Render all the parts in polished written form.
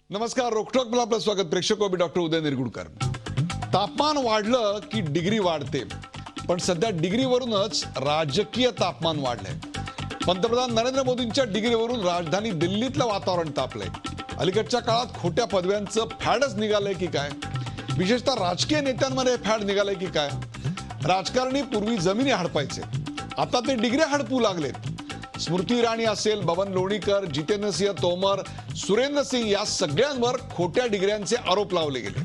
नमस्कार. रोखोक मला आपलं स्वागत. प्रेक्षक मी डॉक्टर उदय निरगुडकर. तापमान वाढलं की डिग्री वाढते, पण सध्या डिग्रीवरूनच राजकीय तापमान वाढलंय. पंतप्रधान नरेंद्र मोदींच्या डिग्रीवरून राजधानी दिल्लीतलं वातावरण तापलंय. अलीकडच्या काळात खोट्या पदव्यांचं फॅडच निघालंय की काय? विशेषतः राजकीय नेत्यांमध्ये फॅड निघालंय की काय? राजकारणी पूर्वी जमिनी हडपायचे, आता ते डिग्री हडपू लागलेत. स्मृती इराणी असेल, बबन लोणीकर, जितेंद्र सिंह तोमर, सुरेंद्र सिंह या सगळ्यांवर खोट्या डिग्र्यांचे आरोप लावले गेले.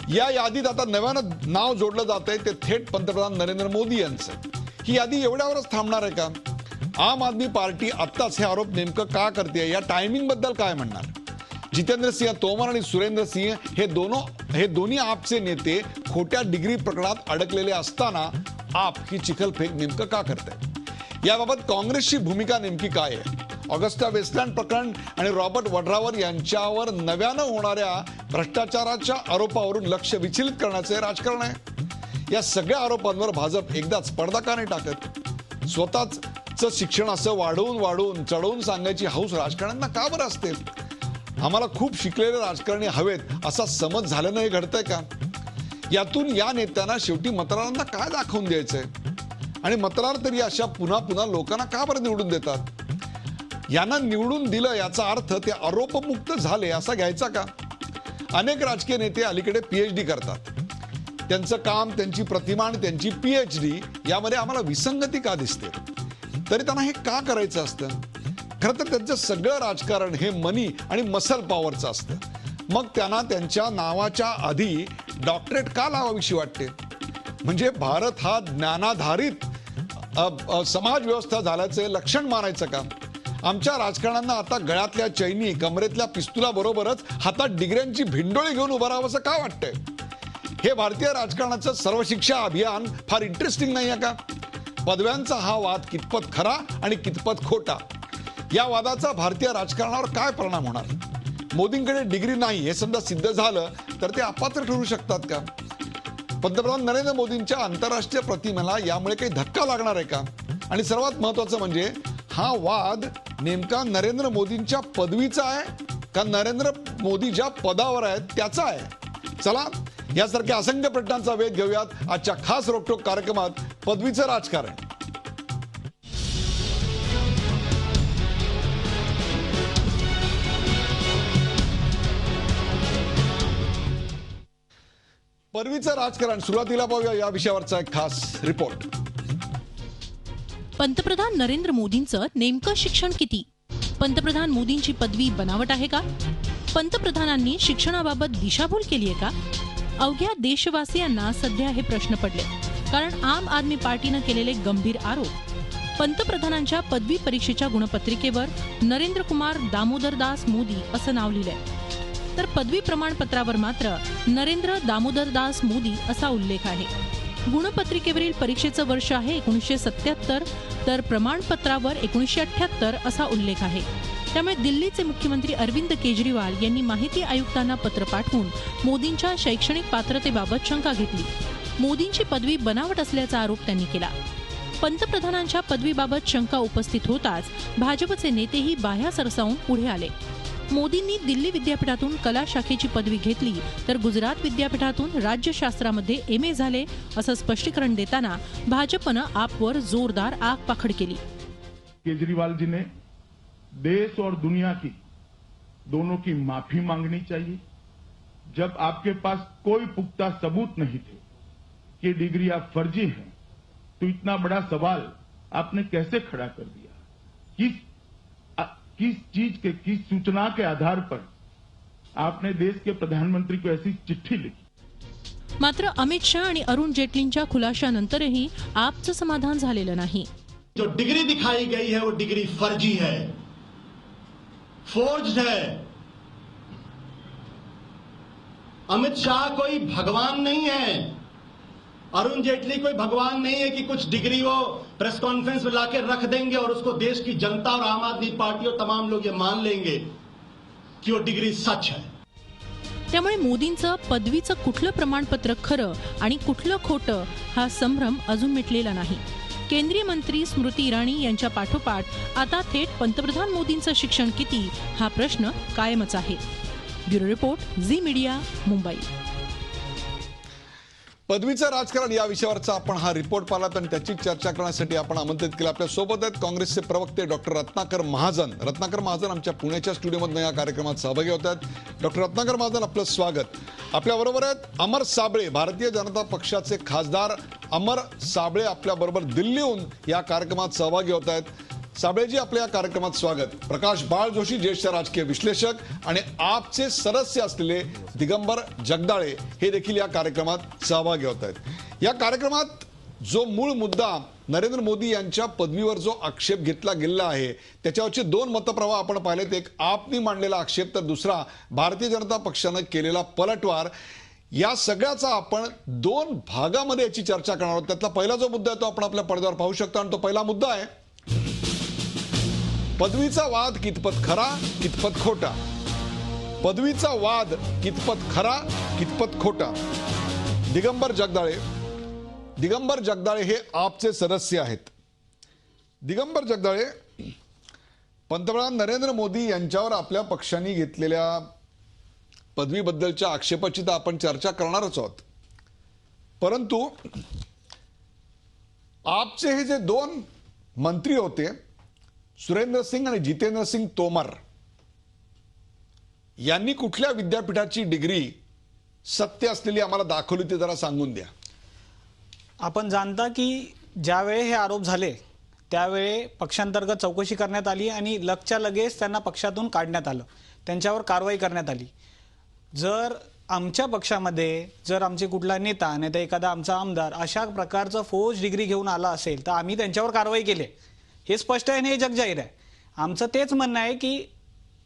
या यादीत आता नव्यानं नाव जोडलं जात आहे ते थेट पंतप्रधान नरेंद्र मोदी यांचं. ही यादी एवढ्यावरच थांबणार आहे का? आम आदमी पार्टी आत्ताच हे आरोप नेमकं का करते, या टायमिंग बद्दल काय म्हणणार? जितेंद्र सिंह तोमर आणि सुरेंद्र सिंह हे दोन्ही आपचे नेते खोट्या डिग्री प्रकरणात अडकलेले असताना आप ही चिखलफेक नेमकं का करताय? याबाबत काँग्रेसची भूमिका नेमकी काय आहे? ऑगस्टा वेस्टलँड प्रकरण आणि रॉबर्ट वड्रावर यांच्यावर नव्यानं होणाऱ्या भ्रष्टाचाराच्या आरोपावरून लक्ष विचलित करण्याचे राजकारण आहे. या सगळ्या आरोपांवर भाजप एकदाच पडदा का नाही टाकत? स्वतःच शिक्षण असं वाढवून चढवून सांगायची हौस राजकारण्यांना का बरं असते? आम्हाला खूप शिकलेले राजकारणी हवेत असा समज झाल्यानं हे घडतंय का? यातून या नेत्यांना शेवटी मतदारांना काय दाखवून द्यायचंय? आणि मतदार तरी अशा पुन्हा पुन्हा लोकांना का बरं निवडून देतात? यांना निवडून दिलं याचा अर्थ ते आरोपमुक्त झाले असा घ्यायचा का? अनेक राजकीय नेते अलीकडे पीएचडी करतात. त्यांचं काम, त्यांची प्रतिमा आणि त्यांची पीएचडी यामध्ये आम्हाला विसंगती का दिसते? तरी त्यांना हे का करायचं असतं? खरं तर त्यांचं सगळं राजकारण हे मनी आणि मसल पॉवरचं असतं. मग त्यांना त्यांच्या नावाच्या आधी डॉक्टरेट का लावावीशी वाटते? म्हणजे भारत हा ज्ञानाधारित समाज व्यवस्था झाल्याचे लक्षण मानायचं का? आमच्या राजकारण्यांना आता गळ्यातल्या चैनी, कमरेतल्या पिस्तुला बरोबरच हातात डिग्र्यांची भिंडोळी घेऊन उभं राहावं असं का वाटतंय? हे भारतीय राजकारणाचं सर्व शिक्षा अभियान फार इंटरेस्टिंग नाही आहे का? पदव्यांचा हा वाद कितपत खरा आणि कितपत खोटा, या वादाचा भारतीय राजकारणावर काय परिणाम होणार? मोदींकडे डिग्री नाही हे समजा सिद्ध झालं तर ते अपात्र ठरू शकतात का? पंतप्रधान नरेंद्र मोदींच्या आंतरराष्ट्रीय प्रतिमेला यामुळे काही धक्का लागणार आहे का? आणि सर्वात महत्वाचं म्हणजे हा वाद नेमका नरेंद्र मोदींच्या पदवीचा आहे का नरेंद्र मोदी ज्या पदावर आहेत त्याचा आहे? चला, यासारख्या असंख्य प्रश्नांचा वेध घेऊयात आजच्या खास रोखोक कार्यक्रमात पदवीचं राजकारण. पदवीचं राजकारण सुरुवातीला पाहूया या विषयावरचा एक खास रिपोर्ट. पंतप्रधान नरेंद्र मोदींचं नेमकं शिक्षण किती? पंतप्रधान मोदींची पदवी बनावट आहे का? पंतप्रधानांनी शिक्षणाबाबत दिशाभूल केली आहे का? अवघ्या देशवासियांना सध्या हे प्रश्न पडले, कारण आम आदमी पार्टीनं केलेले गंभीर आरोप. पंतप्रधानांच्या पदवी परीक्षेच्या गुणपत्रिकेवर नरेंद्र कुमार दामोदरदास मोदी असं नाव लिहिलंय, तर पदवी प्रमाणपत्रावर मात्र नरेंद्र दामोदरदास मोदी असा उल्लेख आहे. गुणपत्रिकेवरील परीक्षेचं वर्ष आहे 1977, तर प्रमाणपत्रावर 1978 असा उल्लेख आहे. त्यामुळे दिल्लीचे मुख्यमंत्री अरविंद केजरीवाल यांनी माहिती आयुक्तांना पत्र पाठवून मोदींच्या शैक्षणिक पात्रतेबाबत शंका घेतली. मोदींची पदवी बनावट असल्याचा आरोप त्यांनी केला. पंतप्रधानांच्या पदवीबाबत शंका उपस्थित होताच भाजपचे नेतेही बाह्या सरसावून पुढे आले. मोदींनी दिल्ली विद्यापीठातून कला शाखेची पदवी घेतली, तर गुजरात विद्यापीठातून राज्यशास्त्रामध्ये एमए झाले असं स्पष्टीकरण देताना भाजपनं आपवर जोरदार आगपाखड केली. केजरीवाल जी ने देश और दुनिया की दोनों की माफी मांगनी चाहिए. जब आपके पास कोई पुख्ता सबूत नहीं थे कि डिग्री आप फर्जी हैं, तो इतना बड़ा सवाल आपने कैसे खड़ा कर दिया? किस चीज के, किस सूचना के आधार पर आपने देश के प्रधानमंत्री को ऐसी चिट्ठी लिखी? मात्र अमित शाह आणि अरुण जेटलींच्या खुलाशानंतरही आपचं समाधान झालेलं नाही. जो डिग्री दिखाई गई है वो डिग्री फर्जी है, फोर्ज्ड है. अमित शाह कोई भगवान नहीं है, अरुण जेटली कोई भगवान नहीं है कि कुछ डिग्री वो प्रेस कॉन्फ्रेंस में लाके रख देंगे और उसको देश की जनता और आम आदमी पार्टी और तमाम लोग ये मान लेंगे कि वो डिग्री सच है. त्यामुळे मोदींचं पदवीचं कुठलं प्रमाणपत्र खरं आणि कुठलं खोटं हा संभ्रम अजून मिटलेला नाही. केंद्रीय मंत्री स्मृती इराणी यांच्या पाठोपाठ आता थेट पंतप्रधान मोदींचं शिक्षण किती हा प्रश्न कायमच आहे. Bureau report, Zee media, Mumbai. पदवीचं राजकारण या विषयावरचा आपण हा रिपोर्ट पाहिलात आणि त्याची चर्चा करण्यासाठी आपण आमंत्रित केलं. आपल्या सोबत आहेत काँग्रेसचे प्रवक्ते डॉक्टर रत्नाकर महाजन. रत्नाकर महाजन आमच्या पुण्याच्या स्टुडिओमधून या कार्यक्रमात सहभागी होत आहेत. डॉक्टर रत्नाकर महाजन, आपलं स्वागत. आपल्याबरोबर आहेत अमर साबळे, भारतीय जनता पक्षाचे खासदार अमर साबळे आपल्याबरोबर दिल्लीहून या कार्यक्रमात सहभागी होत आहेत. साबळेजी, आपल्या या कार्यक्रमात स्वागत. प्रकाश बाळ जोशी, ज्येष्ठ राजकीय विश्लेषक आणि आपचे सदस्य असलेले दिगंबर जगदाळे हे देखील या कार्यक्रमात सहभागी होत आहेत. या कार्यक्रमात जो मूळ मुद्दा नरेंद्र मोदी यांच्या पदवीवर जो आक्षेप घेतला गेलेला आहे त्याच्यावरचे दोन मतप्रवाह आपण पाहिलेत. एक आपनी मांडलेला आक्षेप तर दुसरा भारतीय जनता पक्षानं केलेला पलटवार. या सगळ्याचा आपण दोन भागामध्ये याची चर्चा करणार आहोत. त्यातला पहिला जो मुद्दा आहे तो आपण आपल्या पडद्यावर पाहू शकतो आणि तो पहिला मुद्दा आहे पदवीचा वाद कितपत खरा कितपत खोटा. पदवीचा वाद कितपत खरा कितपत खोटा. दिगंबर जगदाळे हे आपचे सदस्य आहेत. दिगंबर जगदाळे, पंतप्रधान नरेंद्र मोदी यांच्यावर आपल्या पक्षाने घेतलेल्या पदवीबद्दलच्या आक्षेपाची तर आपण चर्चा करणारच आहोत, परंतु आपचे हे जे दोन मंत्री होते सुरेंद्र सिंग आणि जितेंद्र सिंग तोमर यांनी कुठल्या विद्यापीठाची डिग्री सत्य असलेली आम्हाला दाखवली ते जरा सांगून द्या. आपण जाणता की ज्यावेळी हे आरोप झाले त्यावेळी पक्षांतर्गत चौकशी करण्यात आली आणि लगच्या लगेच त्यांना पक्षातून काढण्यात आलं, त्यांच्यावर कारवाई करण्यात आली. जर आमच्या पक्षामध्ये जर आमचे कुठला नेता नाही तर एखादा आमचा आमदार अशा प्रकारचं फोर्स डिग्री घेऊन आला असेल तर आम्ही त्यांच्यावर कारवाई केली. हे स्पष्ट आहे आणि हे जगजाहीर आहे. आमचं तेच म्हणणं आहे की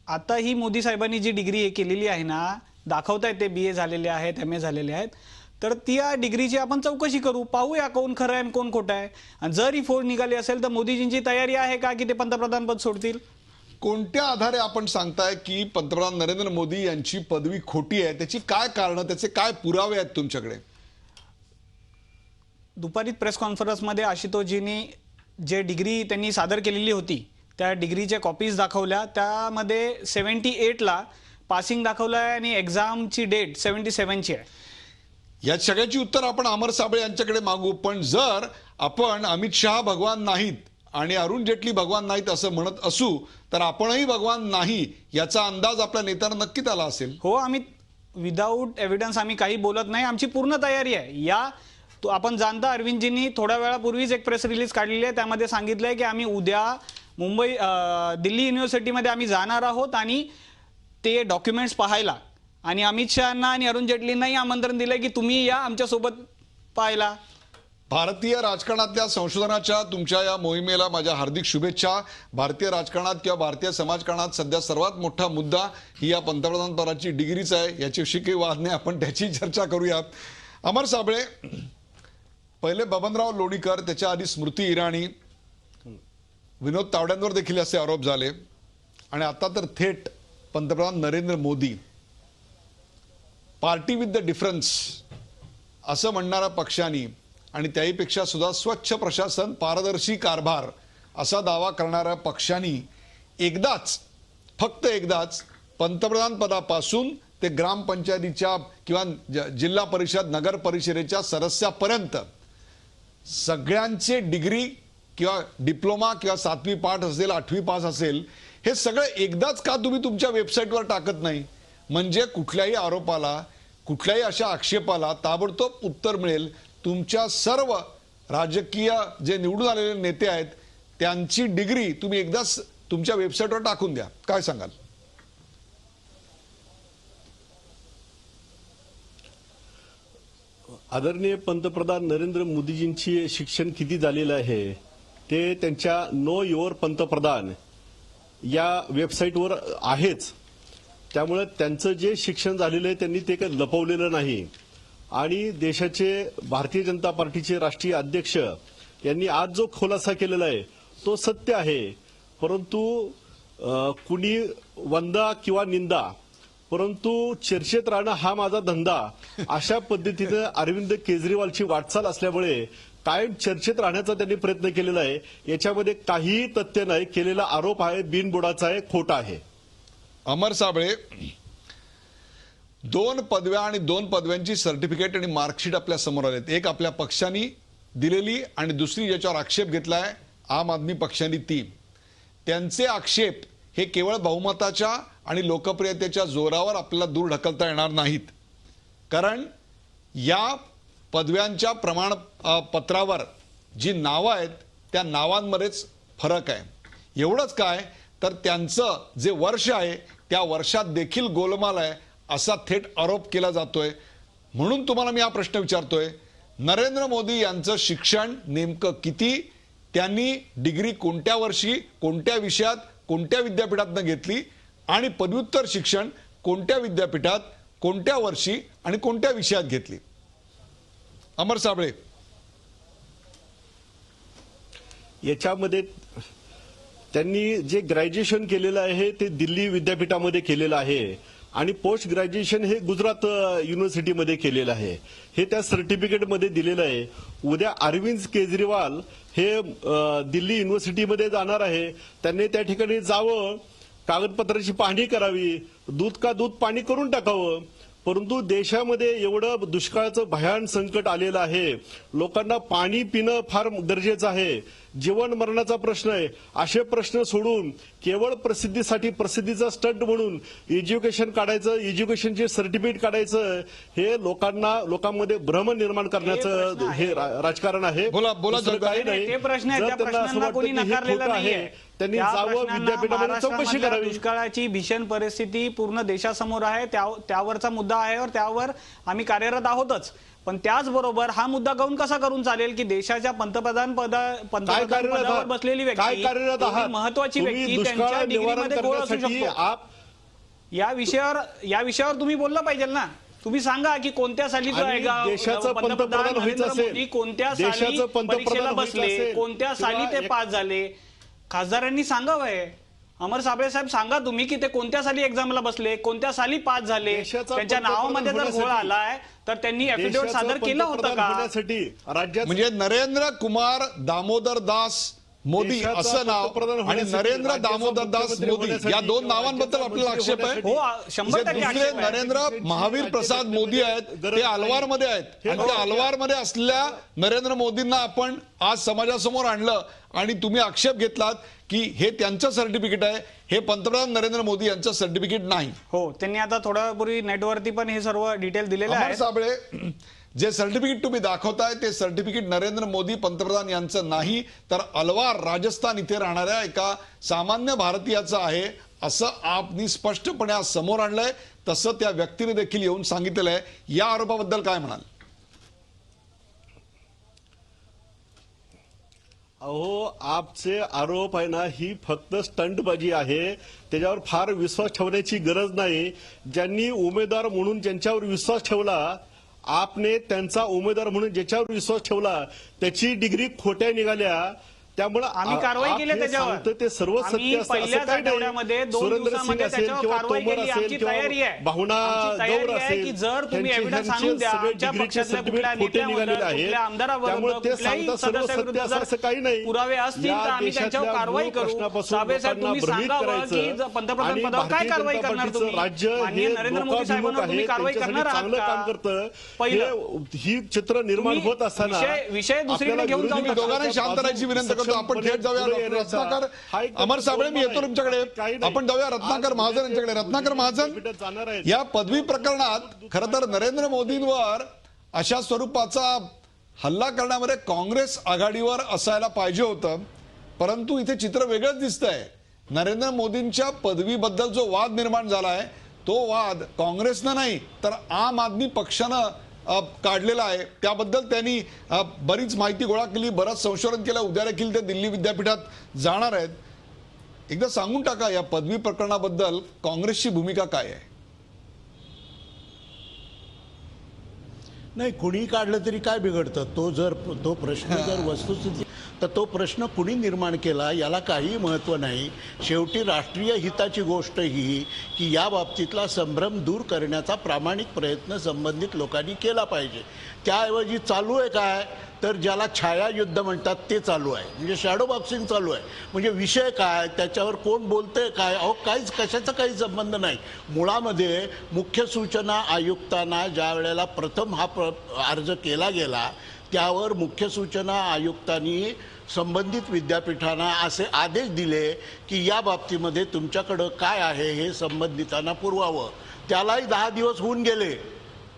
आता ही मोदी साहेबांनी जी डिग्री हे केलेली आहे ना, दाखवतायत ते BA झालेले आहेत, MA झालेले आहेत, तर त्या डिग्रीची आपण चौकशी करू, पाहूया कोण खरं आहे आणि कोण खोटं आहे. आणि जर ही फोड निघाली असेल तर मोदीजींची तयारी आहे का की ते पंतप्रधान पद सोडतील. कोणत्या आधारे आपण सांगताय की पंतप्रधान नरेंद्र मोदी यांची पदवी खोटी आहे? त्याची काय कारण, त्याचे काय पुरावे आहेत तुमच्याकडे? दुपारी प्रेस कॉन्फरन्समध्ये आशुतोषजींनी जे डिग्री त्यांनी सादर केलेली होती त्या डिग्रीच्या कॉपीज दाखवल्या. त्यामध्ये 78ला पासिंग दाखवलं आहे आणि एक्झामची डेट 77ची आहे. या सगळ्याची उत्तर आपण अमर साबळे यांच्याकडे मागू. पण जर आपण अमित शहा भगवान नाहीत आणि अरुण जेटली भगवान नाहीत असं म्हणत असू तर आपणही भगवान नाही याचा अंदाज आपल्या नेत्यांना नक्कीच आला असेल. हो, आम्ही विदाऊट एव्हिडन्स आम्ही काही बोलत नाही. आमची पूर्ण तयारी आहे. आपण जाणता अरविंदजींनी थोड्या वेळापूर्वीच एक प्रेस रिलीज काढलेली आहे, त्यामध्ये सांगितलंय की आम्ही उद्या दिल्ली युनिव्हर्सिटीमध्ये आम्ही जाणार आहोत आणि ते डॉक्युमेंट्स पाहायला. आणि अमित शहांना आणि अरुण जेटलींनाही आमंत्रण दिलंय की तुम्ही या आमच्यासोबत पाहायला. भारतीय राजकारणातल्या संशोधनाच्या तुमच्या या मोहिमेला माझ्या हार्दिक शुभेच्छा. भारतीय राजकारणात किंवा भारतीय समाजकारणात सध्या सर्वात मोठा मुद्दा ही या पंतप्रधान पदाची डिग्रीच आहे. याच्याविषयी काही वाद नाही, आपण त्याची चर्चा करूया. अमर साबळे, पहिले बबनराव लोणीकर, त्याच्या आधी स्मृती इराणी, विनोद तावड्यांवर देखील असे आरोप झाले आणि आता तर थेट पंतप्रधान Narendra Modi. Party with the difference असं म्हणणाऱ्या पक्षांनी आणि त्याहीपेक्षा सुद्धा स्वच्छ प्रशासन, पारदर्शी कारभार असा दावा करणाऱ्या पक्षांनी एकदाच, फक्त एकदाच पंतप्रधान पदापासून ते ग्रामपंचायतीच्या किंवा जिल्हा परिषद, नगर परिषदेच्या सदस्यापर्यंत सगळ्यांचे डिग्री किंवा डिप्लोमा किंवा 7वी पास असेल, 8वी पास असेल, हे सगळं एकदाच का तुम्ही तुमच्या वेबसाईटवर टाकत नाही? म्हणजे कुठल्याही आरोपाला, कुठल्याही अशा आक्षेपाला ताबडतोब उत्तर मिळेल. तुमच्या सर्व राजकीय जे निवडून आलेले नेते आहेत त्यांची डिग्री तुम्ही एकदाच तुमच्या वेबसाईटवर टाकून द्या. काय सांगाल? आदरणीय पंतप्रधान नरेंद्र मोदीजींची शिक्षण किती झालेलं आहे ते त्यांच्या नो युअर पंतप्रधान या वेबसाईटवर आहेच. त्यामुळे त्यांचं जे शिक्षण झालेलं आहे त्यांनी ते काही लपवलेलं नाही. आणि देशाचे भारतीय जनता पार्टीचे राष्ट्रीय अध्यक्ष यांनी आज जो खुलासा केलेला आहे तो सत्य आहे. परंतु कुणी वंदा किंवा निंदा, परंतु चर्चेत राहणं हा माझा धंदा अशा पद्धतीनं अरविंद केजरीवालची वाटचाल असल्यामुळे कायम चर्चेत राहण्याचा त्यांनी प्रयत्न केलेला आहे. याच्यामध्ये काहीही तथ्य नाही. केलेला आरोप आहे बिनबुडाचा आहे, खोटा आहे. अमर साबळे, 2 पदव्या आणि 2 पदव्यांची सर्टिफिकेट आणि मार्कशीट आपल्या समोर आलेत. एक आपल्या पक्षाने दिलेली आणि दुसरी ज्याच्यावर आक्षेप घेतलाय आम आदमी पक्षाने ती. त्यांचे आक्षेप हे केवळ बहुमताच्या आणि लोकप्रियतेच्या जोरावर आपल्याला दूर ढकलता येणार नाहीत. कारण या पदव्यांच्या प्रमाणपत्रावर जी नावं आहेत त्या नावांमध्येच फरक आहे. एवढंच काय तर त्यांचं जे वर्ष आहे त्या वर्षात देखील गोलमाल आहे असा थेट आरोप केला जातोय. म्हणून तुम्हाला मी हा प्रश्न विचारतोय, नरेंद्र मोदी यांचं शिक्षण नेमकं किती, त्यांनी डिग्री कोणत्या वर्षी, कोणत्या विषयात, कोणत्या विद्यापीठातनं घेतली आणि पदव्युत्तर शिक्षण कोणत्या विद्यापीठात, कोणत्या वर्षी आणि कोणत्या विषयात घेतली? अमर साबळे. याच्यामध्ये त्यांनी जे ग्रॅज्युएशन केलेलं आहे ते दिल्ली विद्यापीठामध्ये केलेलं आहे आणि पोस्ट ग्रॅज्युएशन हे गुजरात युनिव्हर्सिटीमध्ये केलेलं आहे. हे त्या सर्टिफिकेटमध्ये दिलेलं आहे. उद्या अरविंद केजरीवाल हे दिल्ली युनिव्हर्सिटीमध्ये जाणार आहे. त्यांनी त्या ठिकाणी जावं, कागदपत्राची पाहणी करावी, दूध का दूध पाणी करून टाकावं. परंतु देशामध्ये एवढं दुष्काळाचं भयान संकट आलेलं आहे. लोकांना पाणी पिणं फार गरजेचं आहे. जीवन मरणाचा प्रश्न आहे. असे प्रश्न सोडून केवळ प्रसिद्धीसाठी, प्रसिद्धीचा स्टंट म्हणून एज्युकेशन काढायचं, एज्युकेशनचे सर्टिफिकेट काढायचं, हे लोकांमध्ये भ्रम निर्माण करण्याचं हे राजकारण आहे. बोला दुसरं काही नाही. ते प्रश्न आहेत, जर त्या त्यांना असं प्रश्नांना वाटतं कोणी की हे नकारलेलं खोटं आहे, नाहीये. त्यांनी त्या जावं, प्रश्नांना विद्यापीठामध्ये चौकशी महाराष्ट्रामधल्या करावी. दुष्काळाची भीषण परिस्थिती पूर्ण देशासमोर आहे. त्यावरचा मुद्दा आहे और त्यावर आम्ही कार्यरत आहोतच. पण त्याचबरोबर हा मुद्दा घेऊन कसा करून चालेल की देशाच्या पंतप्रधान पदावर बसलेली व्यक्ती, महत्वाची व्यक्ती, त्यांच्या डिग्रीमध्ये गोळ असू शकतो. या विषयावर तुम्ही बोललं पाहिजे ना. तुम्ही सांगा की कोणत्या साली देशाचं पंतप्रधान व्हायचं नरेंद्र मोदी असेल, कोणत्या साली देशाचं पंतप्रधान परीक्षेला बसले, व्हायचं असेल, कोणत्या साली ते पास झाले, खासदारांनी सांगावं. अमर साबळे साहेब सांगा तुम्ही की ते कोणत्या साली एक्झामला बसले, कोणत्या साली पास झाले. त्यांच्या नावामध्ये जर घोळ आलाय तर त्यांनी एफिडेव्हिट सादर केलं होतं का? राज्यात म्हणजे नरेंद्र कुमार दामोदर दास मोदी असं नाव आणि नरेंद्र दामोदर दास मोदी या 2 नावांबद्दल आपल्याला आक्षेप आहे. हो, 100% दुसरे आक्षेप आहे. नरेंद्र महावीर प्रसाद मोदी आहेत, ते अलवारमध्ये आहेत आणि त्या अलवारमध्ये असलेल्या नरेंद्र मोदींना आपण आज समाजासमोर आणलं आणि तुम्ही आक्षेप घेतलात की हे त्यांचं सर्टिफिकेट आहे, हे पंतप्रधान नरेंद्र मोदी यांचं सर्टिफिकेट नाही. हो, त्यांनी आता थोड्यापूर्वी नेटवरती पण हे सर्व डिटेल दिलेले अमर आहे. साबळे, जे सर्टिफिकेट तुम्ही दाखवताय ते सर्टिफिकेट नरेंद्र मोदी पंतप्रधान यांचं नाही तर अलवार राजस्थान इथे राहणाऱ्या एका सामान्य भारतीयाचं आहे असं आपनी स्पष्टपणे आज समोर आणलंय. तसं त्या व्यक्तीने देखील येऊन सांगितलेलं आहे. या आरोपाबद्दल काय म्हणाल? अहो, आपचे आरोप आहे ना, ही फक्त स्टंटबाजी आहे. त्याच्यावर फार विश्वास ठेवण्याची गरज नाही. ज्यांनी उमेदवार म्हणून ज्यांच्यावर विश्वास ठेवला, आपने त्यांचा उमेदवार म्हणून ज्याच्यावर विश्वास ठेवला त्याची डिग्री खोट्या निघाल्या. त्यामुळे आम्ही कारवाई केली त्याच्यावर. ते सर्व सत्य असं पहिल्याच काही आठवड्यामध्ये नाही. 2 सुरेंद्र सिंग दिवसामध्ये असेल त्याच्यावर किंवा कारवाई तोमर केली. असेल आमची किंवा तयारी आहे. भावना आमची तयारी गौर आहे असेल की जर तुम्ही एव्हिडन्स आणून द्या आमच्या पक्षातल्या कुठल्या खोटे निघालेले नेत्याबद्दल, आहे. कुठल्या आमदाराबद्दल, त्यामुळे ते कुठल्याही सांगता सर्व सत्य सदस्याविरुद्ध असं काही नाही. पुरावे असतील तर आम्ही त्यांच्यावर कारवाई करू. साबळे साहेब तुम्ही सांगावं की पंतप्रधान पदावर काय कारवाई करणार तुम्ही? माननीय नरेंद्र मोदी साहेबांवर तुम्ही कारवाई करणार आहात का? पहिलं ही चित्र निर्माण होत असताना विषय दुसरीकडे घेऊन जाऊ मी दोघांना शांत राहायची विनंती करतो. आपण थेट जाऊया रत्नाकर अमर साबळे, मी येतो तुमच्याकडे. आपण जाऊया रत्नाकर महाजन यांच्याकडे. रत्नाकर महाजन, या पदवी प्रकरणात खरं तर नरेंद्र मोदींवर अशा स्वरूपाचा हल्ला करण्यामध्ये काँग्रेस आघाडीवर असायला पाहिजे होतं, परंतु इथे चित्र वेगळंच दिसतंय. नरेंद्र मोदींच्या पदवीबद्दल जो वाद निर्माण झालाय तो वाद काँग्रेसनं नाही तर आम आदमी पक्षानं काढलेला आहे. त्याबद्दल त्यांनी बरीच माहिती गोळा केली, बरंच संशोधन केलं. उद्या देखील ते दिल्ली विद्यापीठात जाणार आहेत. एकदा सांगून टाका या पदवी प्रकरणाबद्दल काँग्रेसची भूमिका काय आहे? नाही, कुणी काढलं तरी काय बिघडतं? तो प्रश्न जर वस्तुस्थिती तर तो प्रश्न कुणी निर्माण केला याला काहीही महत्त्व नाही. शेवटी राष्ट्रीय हिताची गोष्ट ही की या बाबतीतला संभ्रम दूर करण्याचा प्रामाणिक प्रयत्न संबंधित लोकांनी केला पाहिजे. त्याऐवजी चालू आहे काय, तर ज्याला छायायुद्ध म्हणतात ते चालू आहे, म्हणजे शॅडो बॉक्सिंग चालू आहे. म्हणजे विषय काय, त्याच्यावर कोण बोलतंय काय, अहो काहीच कशाचा काही संबंध नाही. मुळामध्ये मुख्य सूचना आयुक्तांना ज्या वेळेला प्रथम हा अर्ज केला गेला त्यावर मुख्य सूचना आयुक्तांनी संबंधित विद्यापीठांना असे आदेश दिले की या बाबतीमध्ये तुमच्याकडं काय आहे हे संबंधितांना पुरवावं. त्यालाही 10 दिवस होऊन गेले.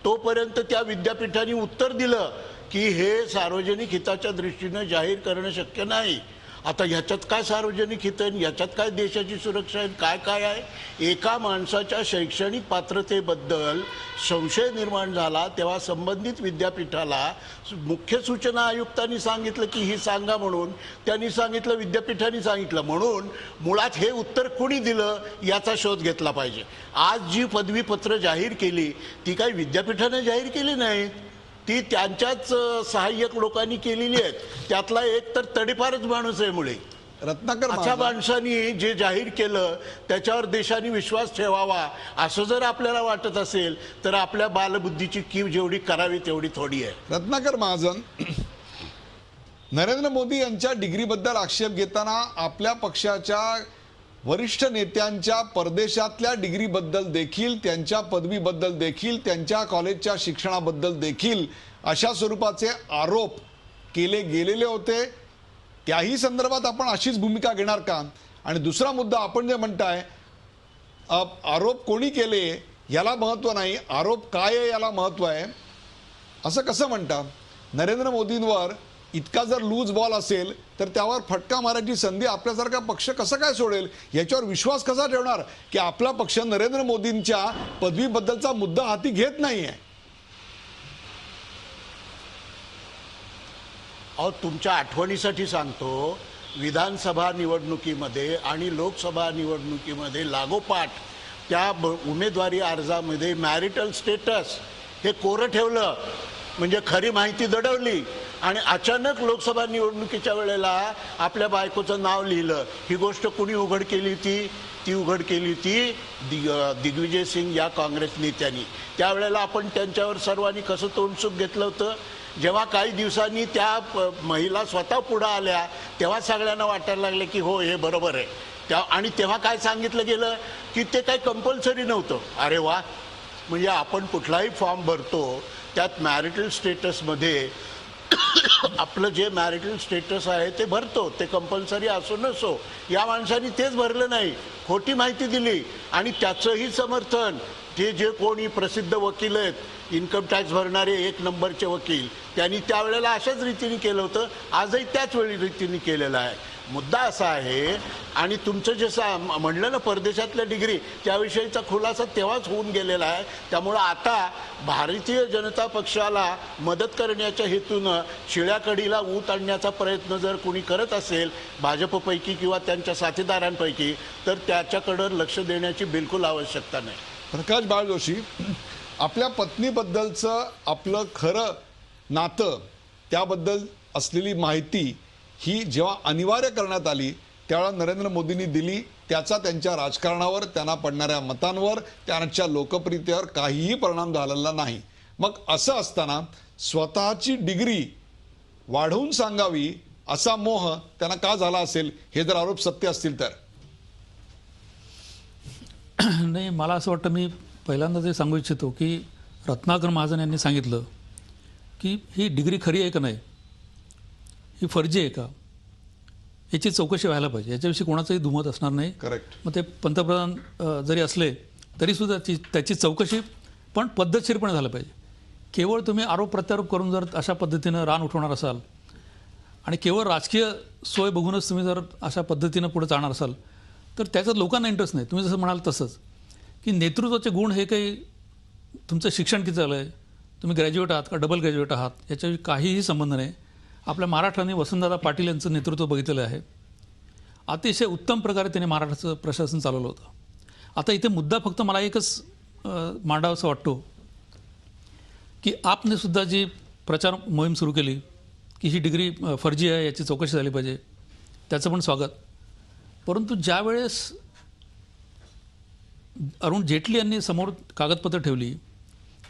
तोपर्यंत त्या विद्यापीठांनी उत्तर दिलं की हे सार्वजनिक हिताच्या दृष्टीनं जाहीर करणं शक्य नाही. आता ह्याच्यात काय सार्वजनिक हित आहे, ह्याच्यात काय देशाची सुरक्षा आहे, काय काय आहे. एका माणसाच्या शैक्षणिक पात्रतेबद्दल संशय निर्माण झाला तेव्हा संबंधित विद्यापीठाला मुख्य सूचना आयुक्तांनी सांगितलं की ही सांगा म्हणून, त्यांनी सांगितलं, विद्यापीठांनी सांगितलं. म्हणून मुळात हे उत्तर कुणी दिलं याचा शोध घेतला पाहिजे. आज जी पदवीपत्र जाहीर केली ती काही विद्यापीठाने जाहीर केली नाही, ती त्यांच्याच सहाय्यक लोकांनी केलेली आहेत. त्यातला एक तर तडीपारच माणूस आहे मुळे. रत्नाकर अशा महाजन, माणसांनी जे जाहीर केलं त्याच्यावर देशाने विश्वास ठेवावा असं जर आपल्याला वाटत असेल तर आपल्या बालबुद्धीची कीव जेवढी करावी तेवढी थोडी आहे. रत्नाकर महाजन, नरेंद्र मोदी यांच्या डिग्रीबद्दल आक्षेप घेताना आपल्या पक्षाच्या वरिष्ठ नेत्यांच्या परदेशातल्या डिग्रीबद्दल देखील, त्यांच्या पदवीबद्दल देखील, त्यांच्या कॉलेजच्या शिक्षणाबद्दल देखील अशा स्वरूपाचे आरोप केले गेलेले होते. त्याही संदर्भात आपण अशीच भूमिका घेणार का? आणि दुसरा मुद्दा, आपण जे म्हणताय आरोप कोणी केले याला महत्त्व नाही, आरोप काय आहे याला महत्त्व आहे, असं कसं म्हणता? नरेंद्र मोदींवर इतका जर लूज बॉल असेल तर त्यावर फटका मारायची संधी आपल्यासारखा पक्ष कसं काय सोडेल? याच्यावर विश्वास कसा ठेवणार की आपला पक्ष नरेंद्र मोदींच्या पदवीबद्दलचा मुद्दा हाती घेत नाहीये? अहो, तुमच्या आठवणीसाठी सांगतो, विधानसभा निवडणुकीमध्ये आणि लोकसभा निवडणुकीमध्ये लागोपाठ त्या उमेदवारी अर्जामध्ये मॅरिटल स्टेटस हे कोरं ठेवलं, म्हणजे खरी माहिती दडवली. आणि अचानक लोकसभा निवडणुकीच्या वेळेला आपल्या बायकोचं नाव लिहिलं. ही गोष्ट कुणी उघड केली होती? ती उघड केली होती दिग्विजय सिंग या काँग्रेस नेत्यांनी. त्यावेळेला आपण त्यांच्यावर सर्वांनी कसं तोंडसुख घेतलं होतं. जेव्हा काही दिवसांनी त्या महिला स्वतः पुढे आल्या तेव्हा सगळ्यांना वाटायला लागले की हो हे बरोबर आहे. आणि तेव्हा काय सांगितलं गेलं की ते काही कंपल्सरी नव्हतं. अरे वा, म्हणजे आपण कुठलाही फॉर्म भरतो त्यात मॅरिटल स्टेटसमध्ये आपलं जे मॅरिटल स्टेटस आहे ते भरतो, ते कंपल्सरी असो नसो. या माणसांनी तेच भरलं नाही, खोटी माहिती दिली. आणि त्याचंही समर्थन ते जे कोणी प्रसिद्ध वकील आहेत, इन्कम टॅक्स भरणारे 1 नंबरचे वकील, त्यांनी त्यावेळेला अशाच रीतीने केलं होतं. आजही त्याच वेळी रीतीने केलेलं आहे. मुद्दा असा आहे, आणि तुमचं जे म्हणलं ना परदेशातल्या डिग्री, त्याविषयीचा खुलासा तेव्हाच होऊन गेलेला आहे. त्यामुळं आता भारतीय जनता पक्षाला मदत करण्याच्या हेतूनं शिळ्या कढीला ऊत आणण्याचा प्रयत्न जर कोणी करत असेल भाजपपैकी किंवा त्यांच्या साथीदारांपैकी, तर त्याच्याकडं लक्ष देण्याची बिलकुल आवश्यकता नाही. प्रकाश बाळ जोशी, आपल्या पत्नीबद्दलचं आपलं खरं नातं, त्याबद्दल असलेली माहिती ही जेव्हा अनिवार्य करण्यात आली त्यावेळेला नरेंद्र मोदींनी दिली. त्याचा त्यांच्या राजकारणावर, त्यांना पडणाऱ्या मतांवर, त्यांच्या लोकप्रियतेवर काहीही परिणाम झालेला नाही. मग असं असताना स्वतःची डिग्री वाढवून सांगावी असा मोह त्यांना का झाला असेल, हे जर आरोप सत्य असतील तर? नाही, मला असं वाटतं, मी पहिल्यांदा ते सांगू इच्छितो की रत्नाकर महाजन यांनी सांगितलं की ही डिग्री खरी आहे का नाही, ही फर्जी आहे का, याची चौकशी व्हायला पाहिजे. याच्याविषयी कोणाचंही दुमत असणार नाही. करेक्ट. मग ते पंतप्रधान जरी असले तरीसुद्धा त्याची चौकशी पण पद्धतशीरपणे झालं पाहिजे. केवळ तुम्ही आरोप प्रत्यारोप करून जर अशा पद्धतीनं रान उठवणार असाल आणि केवळ राजकीय सोय बघूनच तुम्ही जर अशा पद्धतीनं पुढे जाणार असाल तर त्याच्यात लोकांना इंटरेस्ट नाही. तुम्ही जसं म्हणाल तसंच की नेतृत्वाचे गुण हे काही, तुमचं शिक्षण किती झालं आहे, तुम्ही ग्रॅज्युएट आहात का डबल ग्रॅज्युएट आहात, याच्याशी काहीही संबंध नाही. आपल्या महाराष्ट्राने वसंतदादा पाटील यांचं नेतृत्व बघितलेलं आहे. अतिशय उत्तम प्रकारे त्यांनी महाराष्ट्राचं प्रशासन चालवलं होतं. आता इथे मुद्दा फक्त मला एकच मांडावासा वाटतो की आपने सुद्धा जी प्रचार मोहीम सुरू केली की ही डिग्री फर्जी आहे, याची चौकशी झाली पाहिजे, त्याचं पण स्वागत. परंतु ज्यावेळेस अरुण जेटली यांनी समोर कागदपत्र ठेवली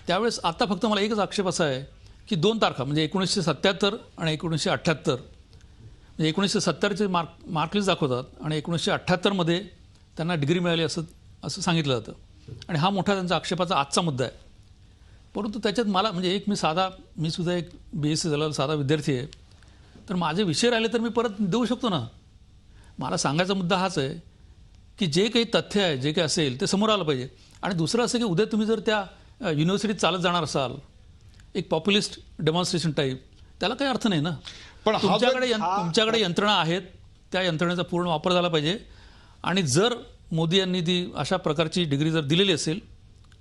त्यावेळेस आता फक्त मला एकच आक्षेप असा आहे की 2 तारखा म्हणजे 1977 आणि 1978 म्हणजे 1970चे मार्कलिस्ट दाखवतात आणि 1978मध्ये त्यांना डिग्री मिळाली असं सांगितलं जातं आणि हा मोठा त्यांचा आक्षेपाचा आजचा मुद्दा आहे. परंतु त्याच्यात मला म्हणजे मी सुद्धा एक BSc झालेला साधा विद्यार्थी आहे, तर माझे विषय राहिले तर मी परत देऊ शकतो ना. मला सांगायचा मुद्दा हाच आहे की जे काही तथ्य आहे, जे काही असेल ते समोर आलं पाहिजे. आणि दुसरं असं की उद्या तुम्ही जर त्या युनिव्हर्सिटीत चालत जाणार असाल एक पॉप्युलिस्ट डेमॉन्स्ट्रेशन टाईप, त्याला काही अर्थ नाही ना. पण तुमच्याकडे यंत्रणा आहेत, त्या यंत्रणेचा पूर्ण वापर झाला पाहिजे. आणि जर मोदी यांनी ती अशा प्रकारची डिग्री जर दिलेली असेल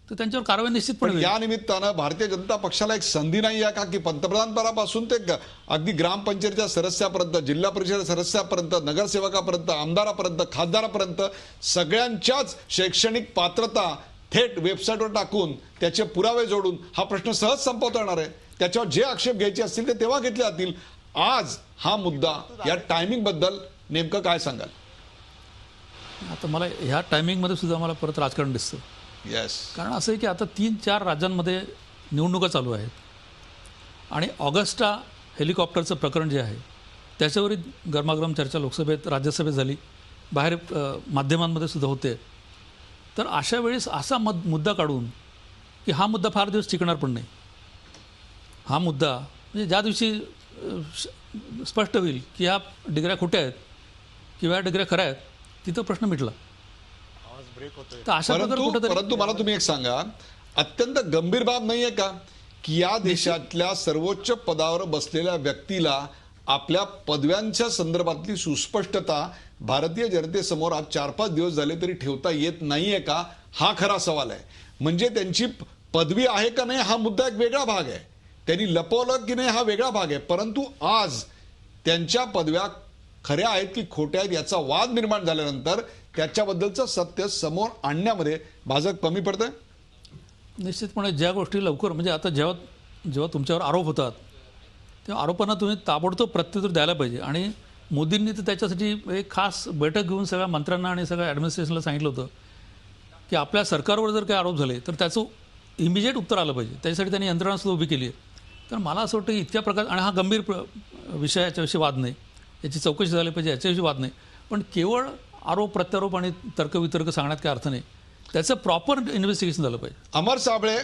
तर त्यांच्यावर कारवाई निश्चितपणे होईल. या निमित्तानं भारतीय जनता पक्षाला एक संधी नाही आहे का की पंतप्रधानपदापासून ते अगदी ग्रामपंचायतीच्या सदस्यापर्यंत, जिल्हा परिषद सदस्यापर्यंत, नगरसेवकापर्यंत, आमदारापर्यंत, खासदारापर्यंत सगळ्यांच्याच शैक्षणिक पात्रता थेट वेबसाईटवर टाकून त्याचे पुरावे जोडून हा प्रश्न सहज संपवता येणार आहे. त्याच्यावर जे आक्षेप घ्यायचे असतील ते तेव्हा घेतले जातील. आज हा मुद्दा या टायमिंग बद्दल नेमकं काय सांगाल? आता मला ह्या टायमिंगमध्ये सुद्धा मला परत राजकारण दिसतं. येस, कारण असं आहे की आता 3-4 राज्यांमध्ये निवडणुका चालू आहेत आणि ऑगस्टा हेलिकॉप्टरचं प्रकरण जे आहे त्याच्यावरही गरमागरम चर्चा लोकसभेत, राज्यसभेत झाली, बाहेर माध्यमांमध्ये सुद्धा होते. तर अशा वेळेस असा मुद्दा काढून की हा मुद्दा फार दिवस टिकणार पण नाही. हा मुद्दा म्हणजे ज्या दिवशी स्पष्ट होईल की ह्या डिग्र्या खोट्या आहेत किंवा या डिग्र्या खऱ्या आहेत, तिथं प्रश्न मिटला. तर अशा परंतु मला तुम्ही एक सांगा, अत्यंत गंभीर बाब नाहीये का की या देशातल्या सर्वोच्च पदावर बसलेल्या व्यक्तीला आपल्या पदव्यांच्या संदर्भातली सुस्पष्टता भारतीय जनतेसमोर आज 4-5 दिवस झाले तरी ठेवता येत नाहीये का? हा खरा सवाल आहे. म्हणजे त्यांची पदवी आहे का नाही हा मुद्दा एक वेगळा भाग आहे, त्यांनी लपवलं की नाही हा वेगळा भाग आहे. परंतु आज त्यांच्या पदव्या खऱ्या आहेत की खोट्या आहेत याचा वाद निर्माण झाल्यानंतर त्याच्याबद्दलचं सत्य समोर आणण्यामध्ये भाजप कमी पडतंय. निश्चितपणे ज्या गोष्टी लवकर म्हणजे आता जेव्हा तुमच्यावर आरोप होतात तेव्हा आरोपांना तुम्ही ताबडतोब प्रत्युत्तर द्यायला पाहिजे. आणि मोदींनी तर त्याच्यासाठी एक खास बैठक घेऊन सगळ्या मंत्र्यांना आणि सगळ्या ॲडमिनिस्ट्रेशनला सांगितलं होतं की आपल्या सरकारवर जर काही आरोप झाले तर त्याचं इमिजिएट उत्तर आलं पाहिजे. त्याच्यासाठी त्यांनी यंत्रणा सुद्धा उभी केली आहे. तर मला असं वाटतं की इतक्या प्रकार आणि हा गंभीर विषय, याच्याविषयी वाद नाही, याची चौकशी झाली पाहिजे, याच्याविषयी वाद नाही. पण केवळ आरोप प्रत्यारोप आणि तर्कवितर्क सांगण्यात काही अर्थ नाही, त्याचं प्रॉपर इन्व्हेस्टिगेशन झालं पाहिजे. अमर साबळे,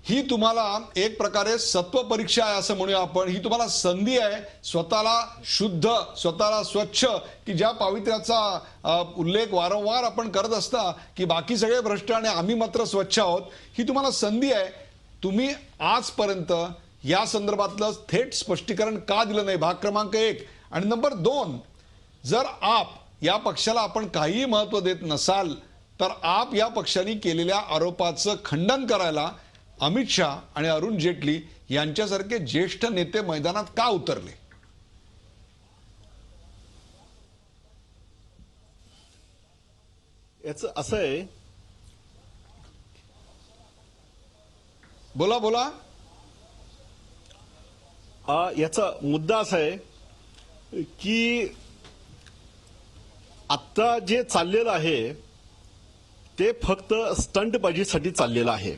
ही तुम्हाला एक प्रकारे सत्व परीक्षा आहे असं म्हणूया आपण. ही तुम्हाला संधी आहे स्वतःला शुद्ध, स्वतःला स्वच्छ, की ज्या पावित्र्याचा उल्लेख वारंवार आपण करत असता की बाकी सगळे भ्रष्ट आणि आम्ही मात्र स्वच्छ आहोत. ही तुम्हाला संधी आहे. तुम्ही आजपर्यंत या संदर्भातलं थेट स्पष्टीकरण का दिलं नाही? भाग क्रमांक 1. आणि नंबर 2, जर आप या पक्षाला आपण काहीही महत्व देत नसाल तर आप या पक्षाने केलेल्या आरोपाचं खंडन करायला अमित शहा आणि अरुण जेटली यांच्यासारखे ज्येष्ठ नेते मैदानात का उतरले? याचं असं आहे, बोला. याचा मुद्दा असा आहे की आता जे चाललेलं आहे ते फक्त स्टंटबाजीसाठी चाललेलं आहे.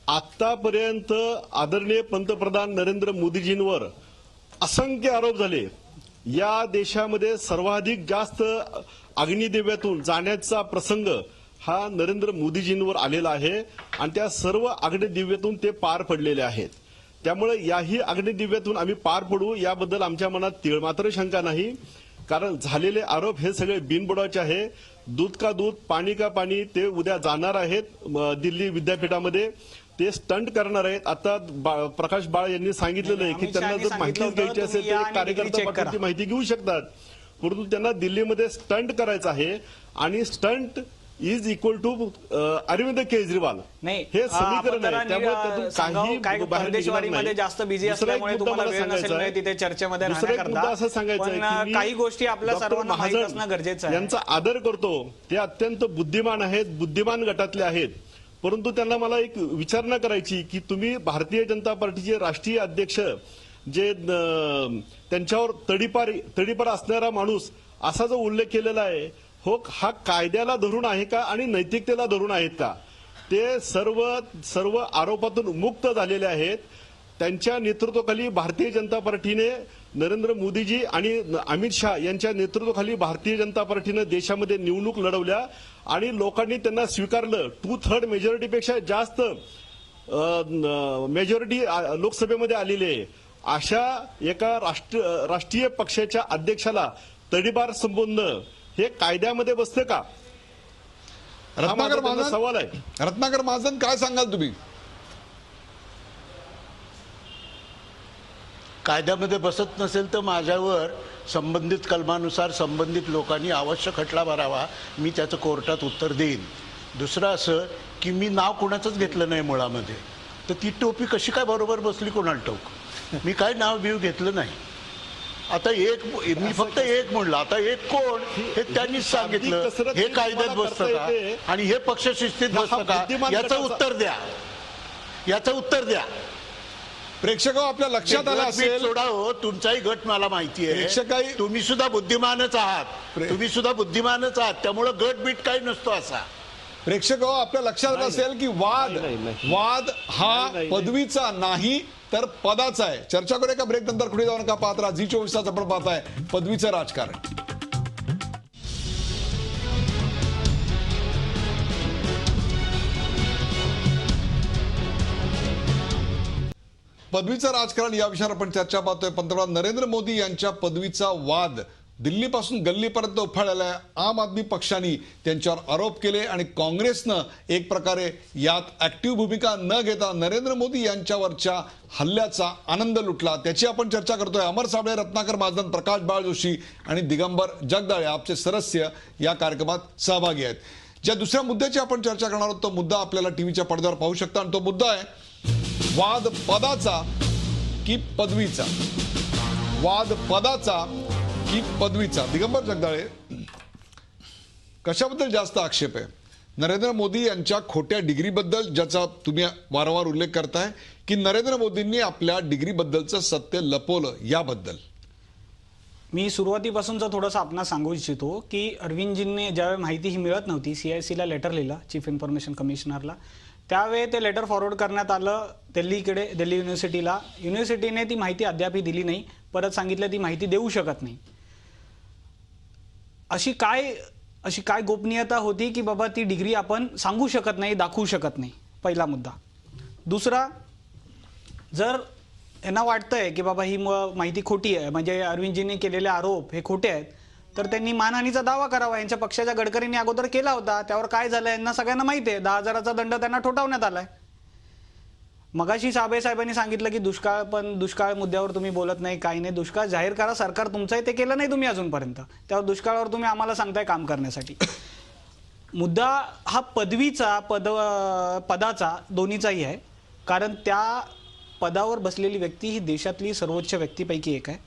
आतापर्यंत आदरणीय पंतप्रधान नरेंद्र मोदीजींवर असंख्य आरोप झाले. या देशामध्ये सर्वाधिक जास्त अग्निदिव्यातून जाण्याचा प्रसंग हा नरेंद्र मोदीजींवर आलेला आहे आणि त्या सर्व अग्निदिव्यातून ते पार पडलेले आहेत. त्यामुळे याही अग्निदिव्यातून आम्ही पार पडू याबद्दल आमच्या मनात तीळ मात्र शंका नाही. कारण झालेले आरोप हे सगळे बिनबुडाचे आहे. दूध का दूध, पाणी का पाणी. ते उद्या जाणार आहेत दिल्ली विद्यापीठामध्ये, ते स्टंट करणार आहेत. आता प्रकाश बाळ यांनी सांगितलेलं आहे की त्यांना जर माहिती घ्यायची असेल तर कार्यकर्ता पाठवून ती माहिती घेऊ शकतात. परंतु त्यांना दिल्लीमध्ये स्टंट करायचं आहे आणि stunt is equal to Arvind Kejriwal, हे समीकरण आहे. त्यामुळे त्यातून काही परदेशवारीमध्ये जास्त बिझी असल्यामुळे तुम्हाला वेळ नसेल तिथे चर्चेमध्ये राहण्याकरता. असं सांगायचं पण काही गोष्टी आपल्या सर्वांना माहित असणं गरजेचं आहे. यांचा आदर करतो, ते अत्यंत बुद्धिमान आहेत, बुद्धिमान गटातले आहेत. परंतु त्यांना मला एक विचारणा करायची की तुम्ही भारतीय जनता पार्टीचे राष्ट्रीय अध्यक्ष जे त्यांच्यावर तडीपार असणारा माणूस असा जो उल्लेख केलेला आहे, हो, हा कायद्याला धरून आहे का आणि नैतिकतेला धरून आहेत का? ते सर्व आरोपातून मुक्त झालेले आहेत. त्यांच्या नेतृत्वाखाली भारतीय जनता पार्टीने, नरेंद्र मोदीजी आणि अमित शहा यांच्या नेतृत्वाखाली भारतीय जनता पार्टीने देशामध्ये निवडणूक लढवल्या आणि लोकांनी त्यांना स्वीकारलं. 2/3 मेजॉरिटीपेक्षा जास्त मेजॉरिटी लोकसभेमध्ये आलेली आहे. अशा एका राष्ट्रीय पक्षाच्या अध्यक्षाला तडीपार संबोधणं हे कायद्यामध्ये बसतं का? हा माझा त्यांना सवाल आहे. रत्नाकर महाजन, काय सांगाल तुम्ही? कायद्यामध्ये बसत नसेल तर माझ्यावर संबंधित कलमानुसार संबंधित लोकांनी आवश्यक खटला भरावा. मी त्याचं कोर्टात उत्तर देईन. दुसरं असं की मी नाव कोणाचंच घेतलं नाही मुळामध्ये, तर ती टोपी कशी काय बरोबर बसली कोणाला ठाऊक. मी काय नाव बिव घेतलं नाही. आता मी फक्त एक म्हणलं, आता एक कोण हे त्यांनीच सांगितलं. हे कायद्यात बसतं का आणि हे पक्षशिस्तीत बसतं का? याचं उत्तर द्या, याचं उत्तर द्या. प्रेक्षक आपल्या लक्षात आलं असेल, सोडा हो, तुमचाही गट मला माहिती आहे. तुम्ही सुद्धा बुद्धिमानच आहात, तुम्ही सुद्धा बुद्धिमानच आहात. त्यामुळे गट बीट काही नसतो असा. प्रेक्षक आपल्या लक्षात आलं असेल की वाद हा पदवीचा नाही तर पदाचा आहे. चर्चा करूया का ब्रेक नंतर? पुढे जाऊन का पाहत राहा झी 24 तास. आपण पाहताय पदवीचं राजकारण. पदवीचं राजकारण या विषयावर आपण चर्चा पाहतोय. पंतप्रधान नरेंद्र मोदी यांच्या पदवीचा वाद दिल्लीपासून गल्लीपर्यंत उफाळलेला आहे. आम आदमी पक्षाने त्यांच्यावर आरोप केले आणि काँग्रेसनं एक प्रकारे यात ऍक्टिव्ह भूमिका न घेता नरेंद्र मोदी यांच्यावरच्या हल्ल्याचा आनंद लुटला. त्याची आपण चर्चा करतोय. अमर साबळे, रत्नाकर महाजन, प्रकाश बाळ जोशी आणि दिगंबर जगदाळे आपचे सदस्य या कार्यक्रमात सहभागी आहेत. ज्या दुसऱ्या मुद्द्याची आपण चर्चा करणार आहोत तो मुद्दा आपल्याला टीव्हीच्या पडद्यावर पाहू शकता आणि तो मुद्दा आहे वाद पदाचा की पदवीचा. वाद पदाचा की पदवीचा. दिगंबर जगदाळे, कशाबद्दल जास्त आक्षेप आहे? नरेंद्र मोदी यांच्या खोट्या डिग्रीबद्दल, ज्याचा तुम्ही वारंवार उल्लेख करताय, की नरेंद्र मोदींनी आपल्या डिग्रीबद्दलचं सत्य लपवलं याबद्दल? मी सुरुवातीपासूनचं थोडंसं आपणास सांगू इच्छितो की अरविंदजींनी ज्यावेळी माहिती ही मिळत नव्हती, CIC ला लेटर लिहिलं, चीफ इन्फॉर्मेशन कमिशनरला. त्यावेळी ते लेटर फॉरवर्ड करण्यात आलं दिल्लीकडे, दिल्ली युनिव्हर्सिटीला. युनिव्हर्सिटीने ती माहिती अद्यापही दिली नाही. परत सांगितलं ती माहिती देऊ शकत नाही. अशी काय गोपनीयता होती की बाबा ती डिग्री आपण सांगू शकत नाही, दाखवू शकत नाही? पहिला मुद्दा. दुसरा, जर यांना वाटतंय की बाबा ही माहिती खोटी आहे, म्हणजे अरविंदजींनी केलेले आरोप हे खोटे आहेत, तर त्यांनी मानहानीचा दावा करावा. यांच्या पक्षाच्या गडकरींनी अगोदर केला होता. त्यावर काय झालं यांना सगळ्यांना माहिती आहे. 10,000चा दंड त्यांना ठोठावण्यात आलाय. मगाशी साहेबांनी सांगितलं की दुष्काळ मुद्द्यावर तुम्ही बोलत नाही, काही नाही. दुष्काळ जाहीर करा, सरकार तुमचं आहे, ते केलं नाही तुम्ही अजूनपर्यंत. त्यावर दुष्काळावर तुम्ही आम्हाला सांगताय काम करण्यासाठी. मुद्दा हा पदाचा दोन्हीचाही आहे. कारण त्या पदावर बसलेली व्यक्ती ही देशातली सर्वोच्च व्यक्तीपैकी एक आहे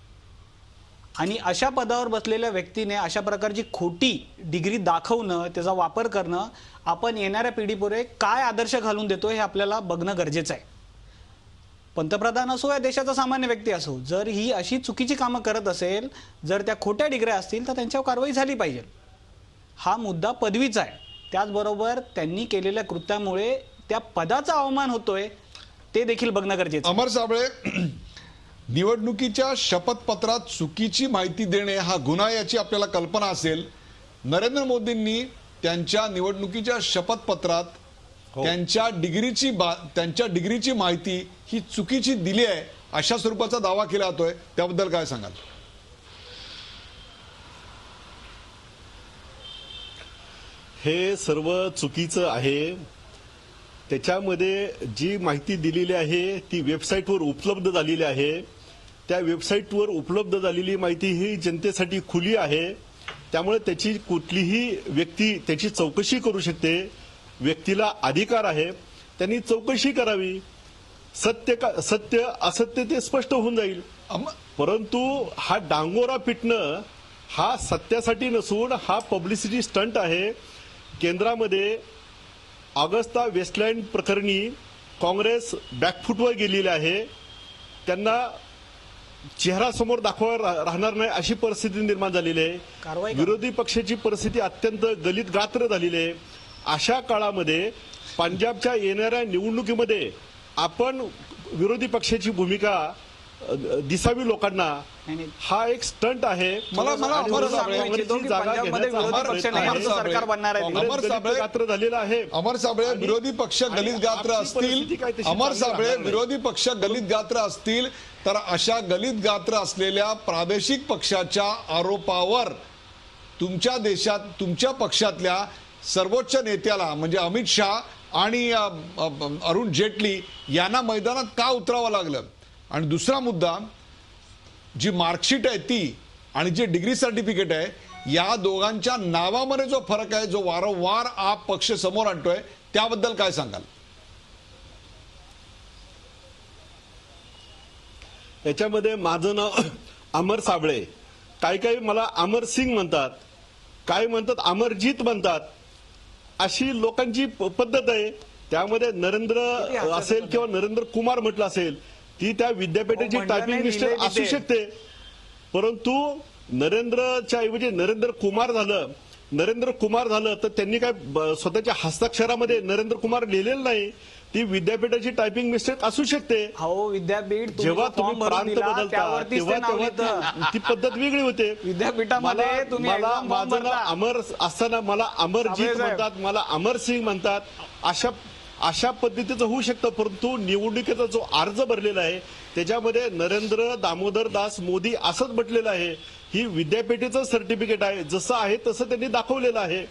आणि अशा पदावर बसलेल्या व्यक्तीने अशा प्रकारची खोटी डिग्री दाखवणं, त्याचा वापर करणं, आपण येणाऱ्या पिढीपुढे काय आदर्श घालून देतो हे आपल्याला बघणं गरजेचं आहे. पंतप्रधान असो या देशाचा सामान्य व्यक्ती असो, जर ही अशी चुकीची कामं करत असेल, जर त्या खोट्या डिग्र्या असतील तर त्यांच्यावर कारवाई झाली पाहिजे. हा मुद्दा पदवीचा आहे. त्याचबरोबर त्यांनी केलेल्या कृत्यामुळे त्या पदाचा अवमान होतोय ते देखील बघणं गरजेचं. अमर साबळे, निवडणुकीच्या शपथपत्रात चुकीची माहिती देणे हा गुन्हा याची आपल्याला कल्पना असेल. नरेंद्र मोदींनी त्यांच्या निवडणुकीच्या शपथपत्रात त्यांच्या डिग्रीची माहिती ही चुकीची दिली आहे अशा स्वरूपाचा दावा केला जातोय. त्याबद्दल काय सांगाल? हे सर्व चुकीचं आहे. त्याच्यामध्ये जी माहिती दिलेली आहे ती वेबसाईटवर उपलब्ध झालेली आहे. त्या वेबसाईटवर उपलब्ध झालेली माहिती ही जनतेसाठी खुली आहे. त्यामुळे त्याची कुठलीही व्यक्ती त्याची चौकशी करू शकते. व्यक्तीला अधिकार आहे, त्यांनी चौकशी करावी. सत्य असत्य ते स्पष्ट होऊन जाईल. परंतु हा डांगोरा पिटणं हा सत्यासाठी नसून हा पब्लिसिटी स्टंट आहे. केंद्रामध्ये ऑगस्टा वेस्टलँड प्रकरणी काँग्रेस बॅकफुटवर गेलेली आहे. त्यांना चेहरा समोर राहणार नाही अशी परिस्थिती निर्माण झालेली आहे. कारवाई करा. विरोधी पक्षाची परिस्थिती अत्यंत गलित गात्र झालेली आहे. अशा काळामध्ये पंजाबच्या येणाऱ्या निवडणुकीमध्ये आपण विरोधी पक्षाची भूमिका दिसावी लोकांना. नाही. हा एक स्टंट आहे. मला आणि अमर म्हणून साबळे काँग्रेसची की जागा पंजाबमध्ये घेण्याचा हा विरोधी पक्ष प्रयत्न नाही, आहे. आमचं सरकार बनणार आहे. काँग्रेस अमर गलित साबळे- गात्र झालेला आहे. अमर साबळे विरोधी पक्ष गलित गात्र आपली असतील, परिस्थिती काय तशी अमर चांगली साबळे राहणार नाही. विरोधी पक्ष गलित गात्र असतील तर अशा गलित गात्र असलेल्या प्रादेशिक पक्षाच्या आरोपावर तुमच्या देशात तुमच्या पक्षातल्या सर्वोच्च नेत्याला म्हणजे अमित शहा आणि अरुण जेटली यांना मैदानात का उतरावं लागलं? आणि दुसरा मुद्दा, जी मार्कशीट आहे ती आणि जे डिग्री सर्टिफिकेट आहे या दोघांच्या नावामध्ये जो फरक आहे, जो वारंवार आप पक्ष समोर आणतोय, त्याबद्दल काय सांगाल? याच्यामध्ये माझं नाव अमर साबळे, काही मला अमर सिंग म्हणतात, काही म्हणतात अमरजीत म्हणतात. अशी लोकांची पद्धत आहे. त्यामध्ये नरेंद्र असेल किंवा नरेंद्र कुमार म्हटलं असेल, ती त्या विद्यापीठाची म्हणलं टायपिंग नाही, मिस्टेक लिहिलंय असू तिथे. शकते. परंतु नरेंद्रच्या ऐवजी नरेंद्र कुमार झालं तर त्यांनी काय स्वतःच्या हस्ताक्षरामध्ये नरेंद्र कुमार लिहिलेलं नाही. ती विद्यापीठाची टायपिंग मिस्टेक असू शकते. हो, विद्यापीठ जेव्हा तुम्ही फॉर्म भरून प्रांत दिला, बदलता त्यावरतीच ते नाव लिहितं. तेव्हा ती पद्धत वेगळी होते. विद्यापीठामध्ये तुम्ही मला exam form माझं नाव भरता. अमर असताना मला अमरजीत साबळे साहेब. म्हणतात, मला अमर सिंग म्हणतात. अशा पद्धतीचं होऊ शकतं. परंतु निवडणुकीचा जो अर्ज भरलेला आहे त्याच्यामध्ये नरेंद्र दामोदर दास मोदी असंच म्हटलेलं आहे. ही विद्यापीठेचं सर्टिफिकेट आहे, जसं आहे तसं त्यांनी दाखवलेलं आहे.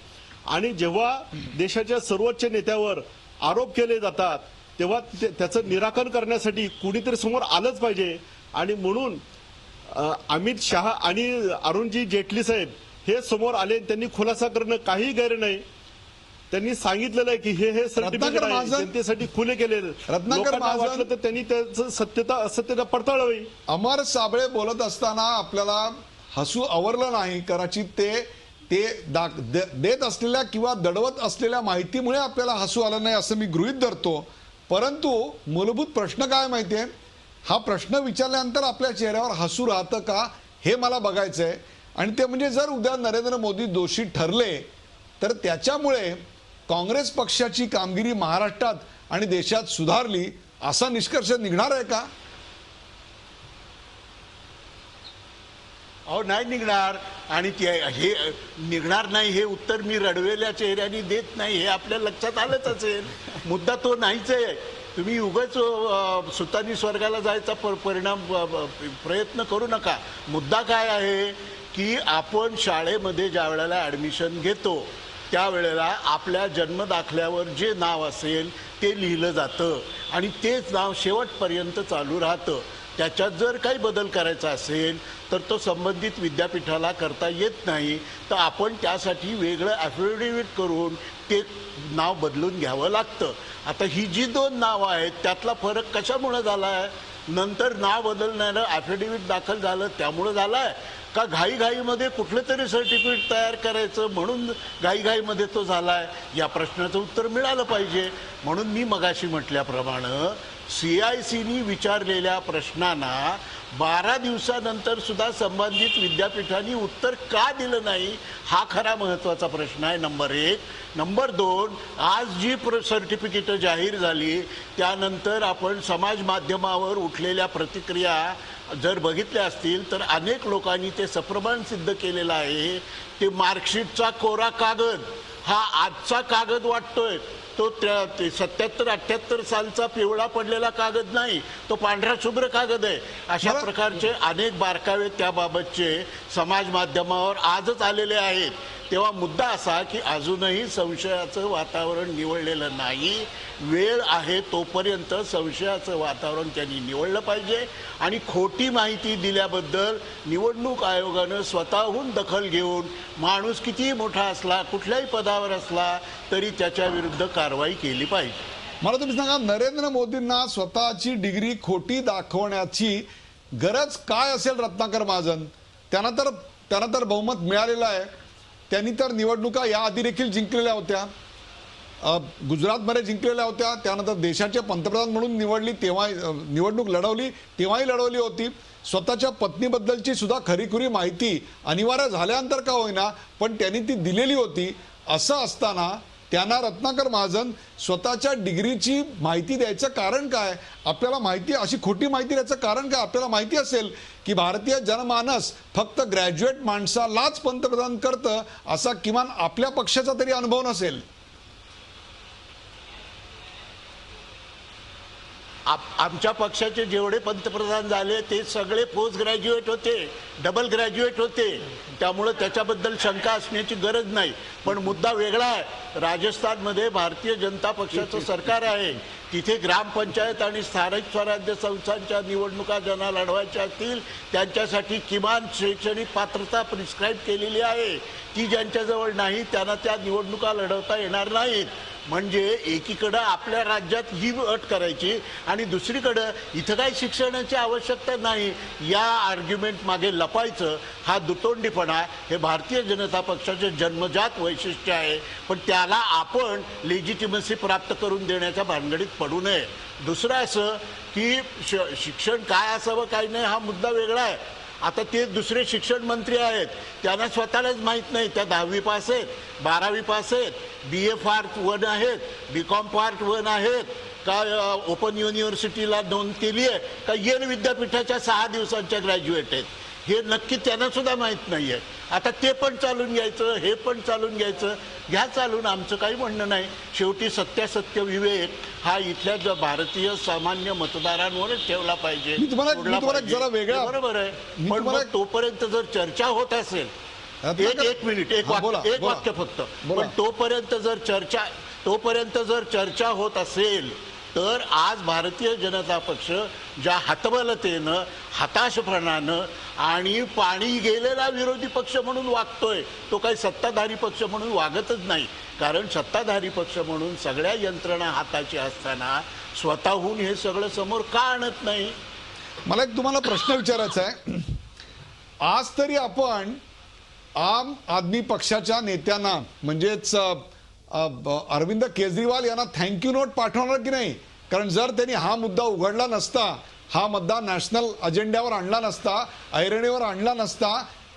आणि जेव्हा देशाच्या सर्वोच्च नेत्यावर आरोप केले जातात तेव्हा त्याचं निराकरण करण्यासाठी कुणीतरी समोर आलंच पाहिजे. आणि म्हणून अमित शहा आणि अरुणजी जेटली साहेब हे समोर आले, त्यांनी खुलासा करणं काही गैर नाही. त्यांनी सांगितलेलं आहे की हे सर्टिफिकेट आहे, जनतेसाठी खुले केले. रत्नाकर महाजन वाटलं तर त्यांनी त्याचं असत्यता पडताळावी. अमर साबळे बोलत असताना आपल्याला हसू आवरलं नाही. कदाचित ते देत असलेल्या किंवा दडवत असलेल्या माहितीमुळे आपल्याला हसू आलं नाही असं मी गृहीत धरतो. परंतु मूलभूत प्रश्न काय माहितीये, हा प्रश्न विचारल्यानंतर आपल्या चेहऱ्यावर हसू राहतं का हे मला बघायचंय. आणि ते म्हणजे जर उद्या नरेंद्र मोदी दोषी ठरले तर त्याच्यामुळे काँग्रेस पक्षाची कामगिरी महाराष्ट्रात आणि देशात सुधारली असा निष्कर्ष निघणार आहे का? अहो नाही निघणार. आणि हे निघणार नाही हे उत्तर मी रडवेल्या चेहऱ्याने देत नाही, हे आपल्या लक्षात आलंच असेल. मुद्दा तो नाहीच आहे. तुम्ही उगाच सुतानी स्वर्गाला जायचा प्रयत्न करू नका. मुद्दा काय आहे की आपण शाळेमध्ये ज्या वेळेला ॲडमिशन घेतो त्यावेळेला आपल्या जन्मदाखल्यावर जे नाव असेल ते लिहिलं जातं आणि तेच नाव शेवटपर्यंत चालू राहतं. त्याच्यात जर काही बदल करायचा असेल तर तो संबंधित विद्यापीठाला करता येत नाही, तर आपण त्यासाठी वेगळं ॲफिडेव्हिट करून ते नाव बदलून घ्यावं लागतं. आता ही जी दोन नावं आहेत त्यातला फरक कशामुळे झाला आहे? नंतर नाव बदलणारं ॲफिडेव्हिट दाखल झालं त्यामुळं झालं आहे का घाईघाईमध्ये कुठलं तरी सर्टिफिकेट तयार करायचं म्हणून घाईघाईमध्ये तो झाला आहे? या प्रश्नाचं उत्तर मिळालं पाहिजे. म्हणून मी मगाशी म्हटल्याप्रमाणे CICनी विचारलेल्या प्रश्नांना 12 दिवसानंतर सुद्धा संबंधित विद्यापीठांनी उत्तर का दिलं नाही हा खरा महत्त्वाचा प्रश्न आहे. नंबर 1. नंबर 2, आज जी सर्टिफिकेट जाहीर झाली त्यानंतर आपण समाज माध्यमावर उठलेल्या प्रतिक्रिया जर बघितल्या असतील तर अनेक लोकांनी ते सप्रमाण सिद्ध केलेलं आहे. ते मार्कशीटचा कोरा कागद हा आजचा कागद वाटतोय, तो 77-78 सालचा पिवळा पडलेला कागद नाही, तो पांढरा शुभ्र कागद आहे. अशा प्रकारचे अनेक बारकावे त्याबाबतचे समाज माध्यमावर आजच आलेले आहेत. तेव्हा मुद्दा असा की अजूनही संशयाचं वातावरण निवळलेलं नाही. वेळ आहे तोपर्यंत संशयाचं वातावरण त्यांनी निवळलं पाहिजे. आणि खोटी माहिती दिल्याबद्दल निवडणूक आयोगानं स्वतःहून दखल घेऊन माणूस कितीही मोठा असला कुठल्याही पदावर असला तरी त्याच्या विरुद्ध कारवाई केली पाहिजे. मला तुम्ही सांगा, नरेंद्र मोदींना स्वतःची डिग्री खोटी दाखवण्याची गरज काय असेल? रत्नाकर महाजन, त्यांना तर बहुमत मिळालेलं आहे. त्यांनी तर निवडणुका याआधी देखील जिंकलेल्या होत्या. गुजरातमध्ये जिंकलेल्या होत्या, त्यानंतर देशाचे पंतप्रधान म्हणून निवडणूक लढवली, तेव्हाही लढवली होती. स्वतःच्या पत्नीबद्दलची सुद्धा खरीखुरी माहिती अनिवार्य झाल्यानंतर का होईना पण त्यांनी ती दिलेली होती. असं असताना त्यांना रत्नाकर महाजन स्वतःच्या डिग्रीची माहिती द्यायचं कारण काय? आपल्याला माहिती, अशी खोटी माहिती द्यायचं कारण काय? आपल्याला माहिती असेल की भारतीय जनमानस फक्त ग्रॅज्युएट माणसालाच पंतप्रधान करतं असा किमान आपल्या पक्षाचा तरी अनुभव नसेल. आमच्या पक्षाचे जेवढे पंतप्रधान झाले ते सगळे पोस्ट ग्रॅज्युएट होते, डबल ग्रॅज्युएट होते, त्यामुळे त्याच्याबद्दल शंका असण्याची गरज नाही. पण मुद्दा वेगळा आहे. राजस्थानमध्ये भारतीय जनता पक्षाचं सरकार आहे. तिथे ग्रामपंचायत आणि स्थानिक स्वराज्य संस्थांच्या निवडणुका ज्यांना लढवायच्या असतील त्यांच्यासाठी किमान शैक्षणिक पात्रता प्रिस्क्राईब केलेली आहे. ती ज्यांच्याजवळ नाही त्यांना त्या निवडणुका लढवता येणार नाहीत. म्हणजे एकीकडं आपल्या राज्यात ही अट करायची आणि दुसरीकडं इथं काही शिक्षणाची आवश्यकता नाही या आर्ग्युमेंट मागे लपायचं, हा दुतोंडीपणा हे भारतीय जनता पक्षाचे जन्मजात वैशिष्ट्य आहे. पण त्याला आपण लेजिटिमसी प्राप्त करून देण्याच्या भानगडीत पडू नये. दुसरं असं की शिक्षण काय असावं काही नाही हा मुद्दा वेगळा आहे. आता ते दुसरे शिक्षण मंत्री आहेत, त्यांना स्वतःलाच माहीत नाही. त्या 10वी पास आहेत, 12वी पास आहेत, BA पार्ट 1 आहेत, BCom पार्ट 1 आहेत, का ओपन युनिव्हर्सिटीला नोंद केली आहे, का येल विद्यापीठाच्या 6 दिवसांच्या ग्रॅज्युएट आहेत, हे नक्की त्यांना सुद्धा माहीत नाही आहे. आता ते पण चालून घ्यायचं, हे पण चालून घ्यायचं, घ्या चालून, आमचं काही म्हणणं नाही. शेवटी सत्यासत्य विवेक हा इथल्या भारतीय सामान्य मतदारांवरच ठेवला पाहिजे. मी तुम्हाला जरा वेगळा, बरोबर आहे. पण मग तोपर्यंत जर चर्चा होत असेल, एक मिनिट, एक वाक्य फक्त, पण तोपर्यंत जर चर्चा होत असेल तर आज भारतीय जनता पक्ष ज्या हतबलतेनं, हताशपणानं आणि पाणी गेलेला विरोधी पक्ष म्हणून वागतोय तो काही सत्ताधारी पक्ष म्हणून वागतच नाही. कारण सत्ताधारी पक्ष म्हणून सगळ्या यंत्रणा हाताची असताना स्वतःहून हे सगळं समोर का आणत नाही? मला एक तुम्हाला प्रश्न विचारायचा आहे. आज तरी आपण आम आदमी पक्षाच्या नेत्यांना म्हणजेच अरविंद केजरीवाल यांना थँक्यू नोट पाठवणार की नाही? कारण जर त्यांनी हा मुद्दा उघडला नसता, हा मुद्दा नॅशनल अजेंड्यावर आणला नसता, ऐरणीवर आणला नसता,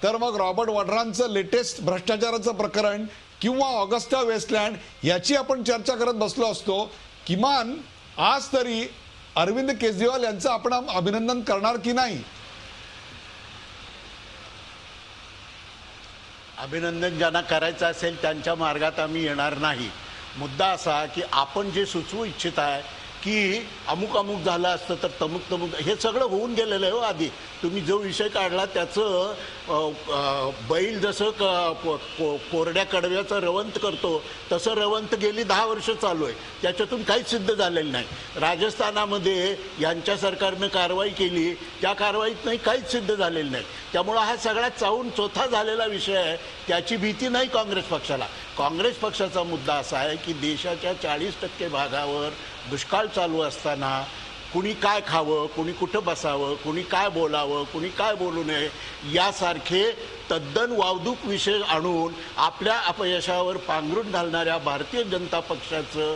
तर मग रॉबर्ट वड्रांचं लेटेस्ट भ्रष्टाचाराचं प्रकरण किंवा ऑगस्टा वेस्टलँड याची आपण चर्चा करत बसलो असतो. किमान आज तरी अरविंद केजरीवाल यांचं आपण अभिनंदन करणार की नाही? अभिनंदन ज्यांना करायचं असेल त्यांच्या मार्गात आम्ही येणार नाही. मुद्दा असा की आपण जे सुचवू इच्छित आहे की अमुक अमुक झालं असतं तर तमुक तमुक, हे सगळं होऊन गेलेलं आहे. हो, आधी तुम्ही जो विषय काढला त्याचं बैल जसं कोरड्या कडव्याचं रवंत करतो तसं रवंत गेली 10 वर्ष चालू आहे, त्याच्यातून काहीच सिद्ध झालेलं नाही. राजस्थानामध्ये यांच्या सरकारनं कारवाई केली, त्या कारवाईत नाही काहीच सिद्ध झालेलं नाही. त्यामुळं हा सगळा चावून चोथा झालेला विषय आहे, त्याची भीती नाही काँग्रेस पक्षाला. काँग्रेस पक्षाचा मुद्दा असा आहे की देशाच्या 40% भागावर दुष्काळ चालू असताना कुणी काय खावं, कुणी कुठं बसावं, कुणी काय बोलावं, कुणी काय बोलू नये यासारखे तद्दन वावदूक विषय आणून आपल्या अपयशावर पांघरून घालणाऱ्या भारतीय जनता पक्षाचं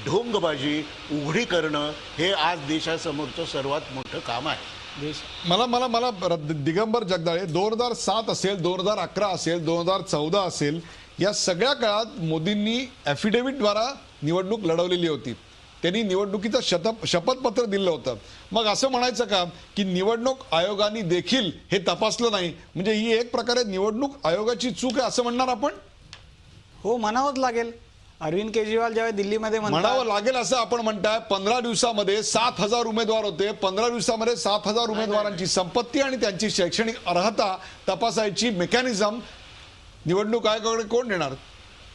ढोंगबाजी उघडी करणं हे आज देशासमोरचं सर्वात मोठं काम आहे. मला दिगंबर जगदाळे 2007 असेल, 2011 असेल, 2014 असेल, या सगळ्या काळात मोदींनी ॲफिडेव्हिटद्वारा निवडणूक लढवलेली होती. त्यांनी निवडणुकीचं शपथपत्र दिलं होतं. मग असं म्हणायचं का की निवडणूक आयोगाने देखील हे तपासलं नाही, म्हणजे ही एक प्रकारे निवडणूक आयोगाची चूक आहे असं म्हणणार आपण? हो, म्हणावंच लागेल. अरविंद केजरीवाल ज्यावेळी दिल्लीमध्ये म्हणावं लागेल असं आपण म्हणताय. 15 दिवसामध्ये 7,000 उमेदवार होते. 15 दिवसामध्ये 7,000 उमेदवारांची संपत्ती आणि त्यांची शैक्षणिक अर्हता तपासायची मेकॅनिझम निवडणूक आयोगाकडे कोण देणार?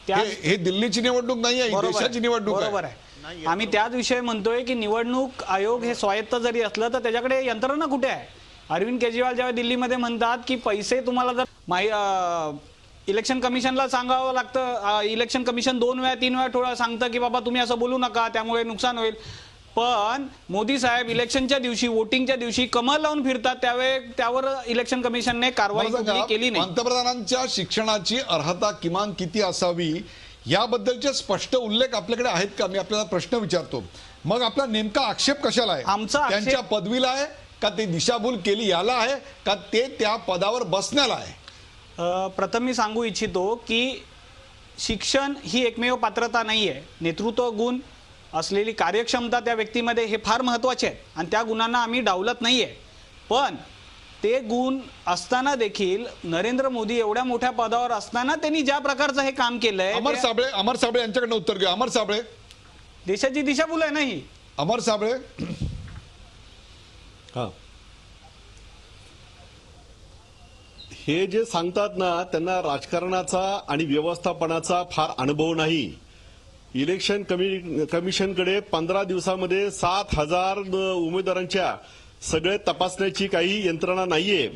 हे दिल्लीची निवडणूक नाही आहे, देशाची निवडणूक आहे. बरोबर आहे. आम्ही त्याच विषयी म्हणतोय की निवडणूक आयोग हे स्वायत्त जरी असलं तर त्याच्याकडे यंत्रणा कुठे आहे? अरविंद केजरीवाल जेव्हा दिल्लीमध्ये म्हणतात की पैसे तुम्हाला जर इलेक्शन कमिशनला सांगावं लागतं, इलेक्शन कमिशन 2 वेळा 3 वेळा थोडं सांगतं की बाबा तुम्ही असं बोलू नका, त्यामुळे नुकसान होईल. पण मोदी साहेब इलेक्शनच्या दिवशी, वोटिंगच्या दिवशी कमळ लावून फिरतात, त्यावर इलेक्शन कमिशनने कारवाई केली नाही. पंतप्रधानांच्या शिक्षणाची अर्हता किमान किती असावी याबद्दलचे स्पष्ट उल्लेख आपल्याकडे आहेत का? मी आपल्याला प्रश्न विचारतो. मग आपला नेमका आक्षेप कशाला आहे? आमचा आक्षेप- त्यांच्या पदवीला आहे का ते दिशाभूल केली याला आहे का ते त्या पदावर बसण्याला आहे? प्रथम मी सांगू इच्छितो की शिक्षण ही एकमेव पात्रता नाही आहे. नेतृत्व गुण असलेली कार्यक्षमता त्या व्यक्तीमध्ये हे फार महत्त्वाचे आहेत आणि त्या गुणांना आम्ही डावलत नाही आहे. पण ते गुण असताना देखील नरेंद्र मोदी एवढ्या मोठ्या पदावर असताना त्यांनी ज्या प्रकारचं हे काम केलंय अमर साबळे यांच्याकडनं उत्तर घेऊ. अमर साबळे, देशाची दिशाभूल आहे नाही. अमर साबळे, हा, हे जे सांगतात ना त्यांना राजकारणाचा आणि व्यवस्थापनाचा फार अनुभव नाही. इलेक्शन कमिशनकडे 15 दिवसामध्ये 7,000 उमेदवारांच्या सगळे तपासण्याची काही यंत्रणा नाहीये.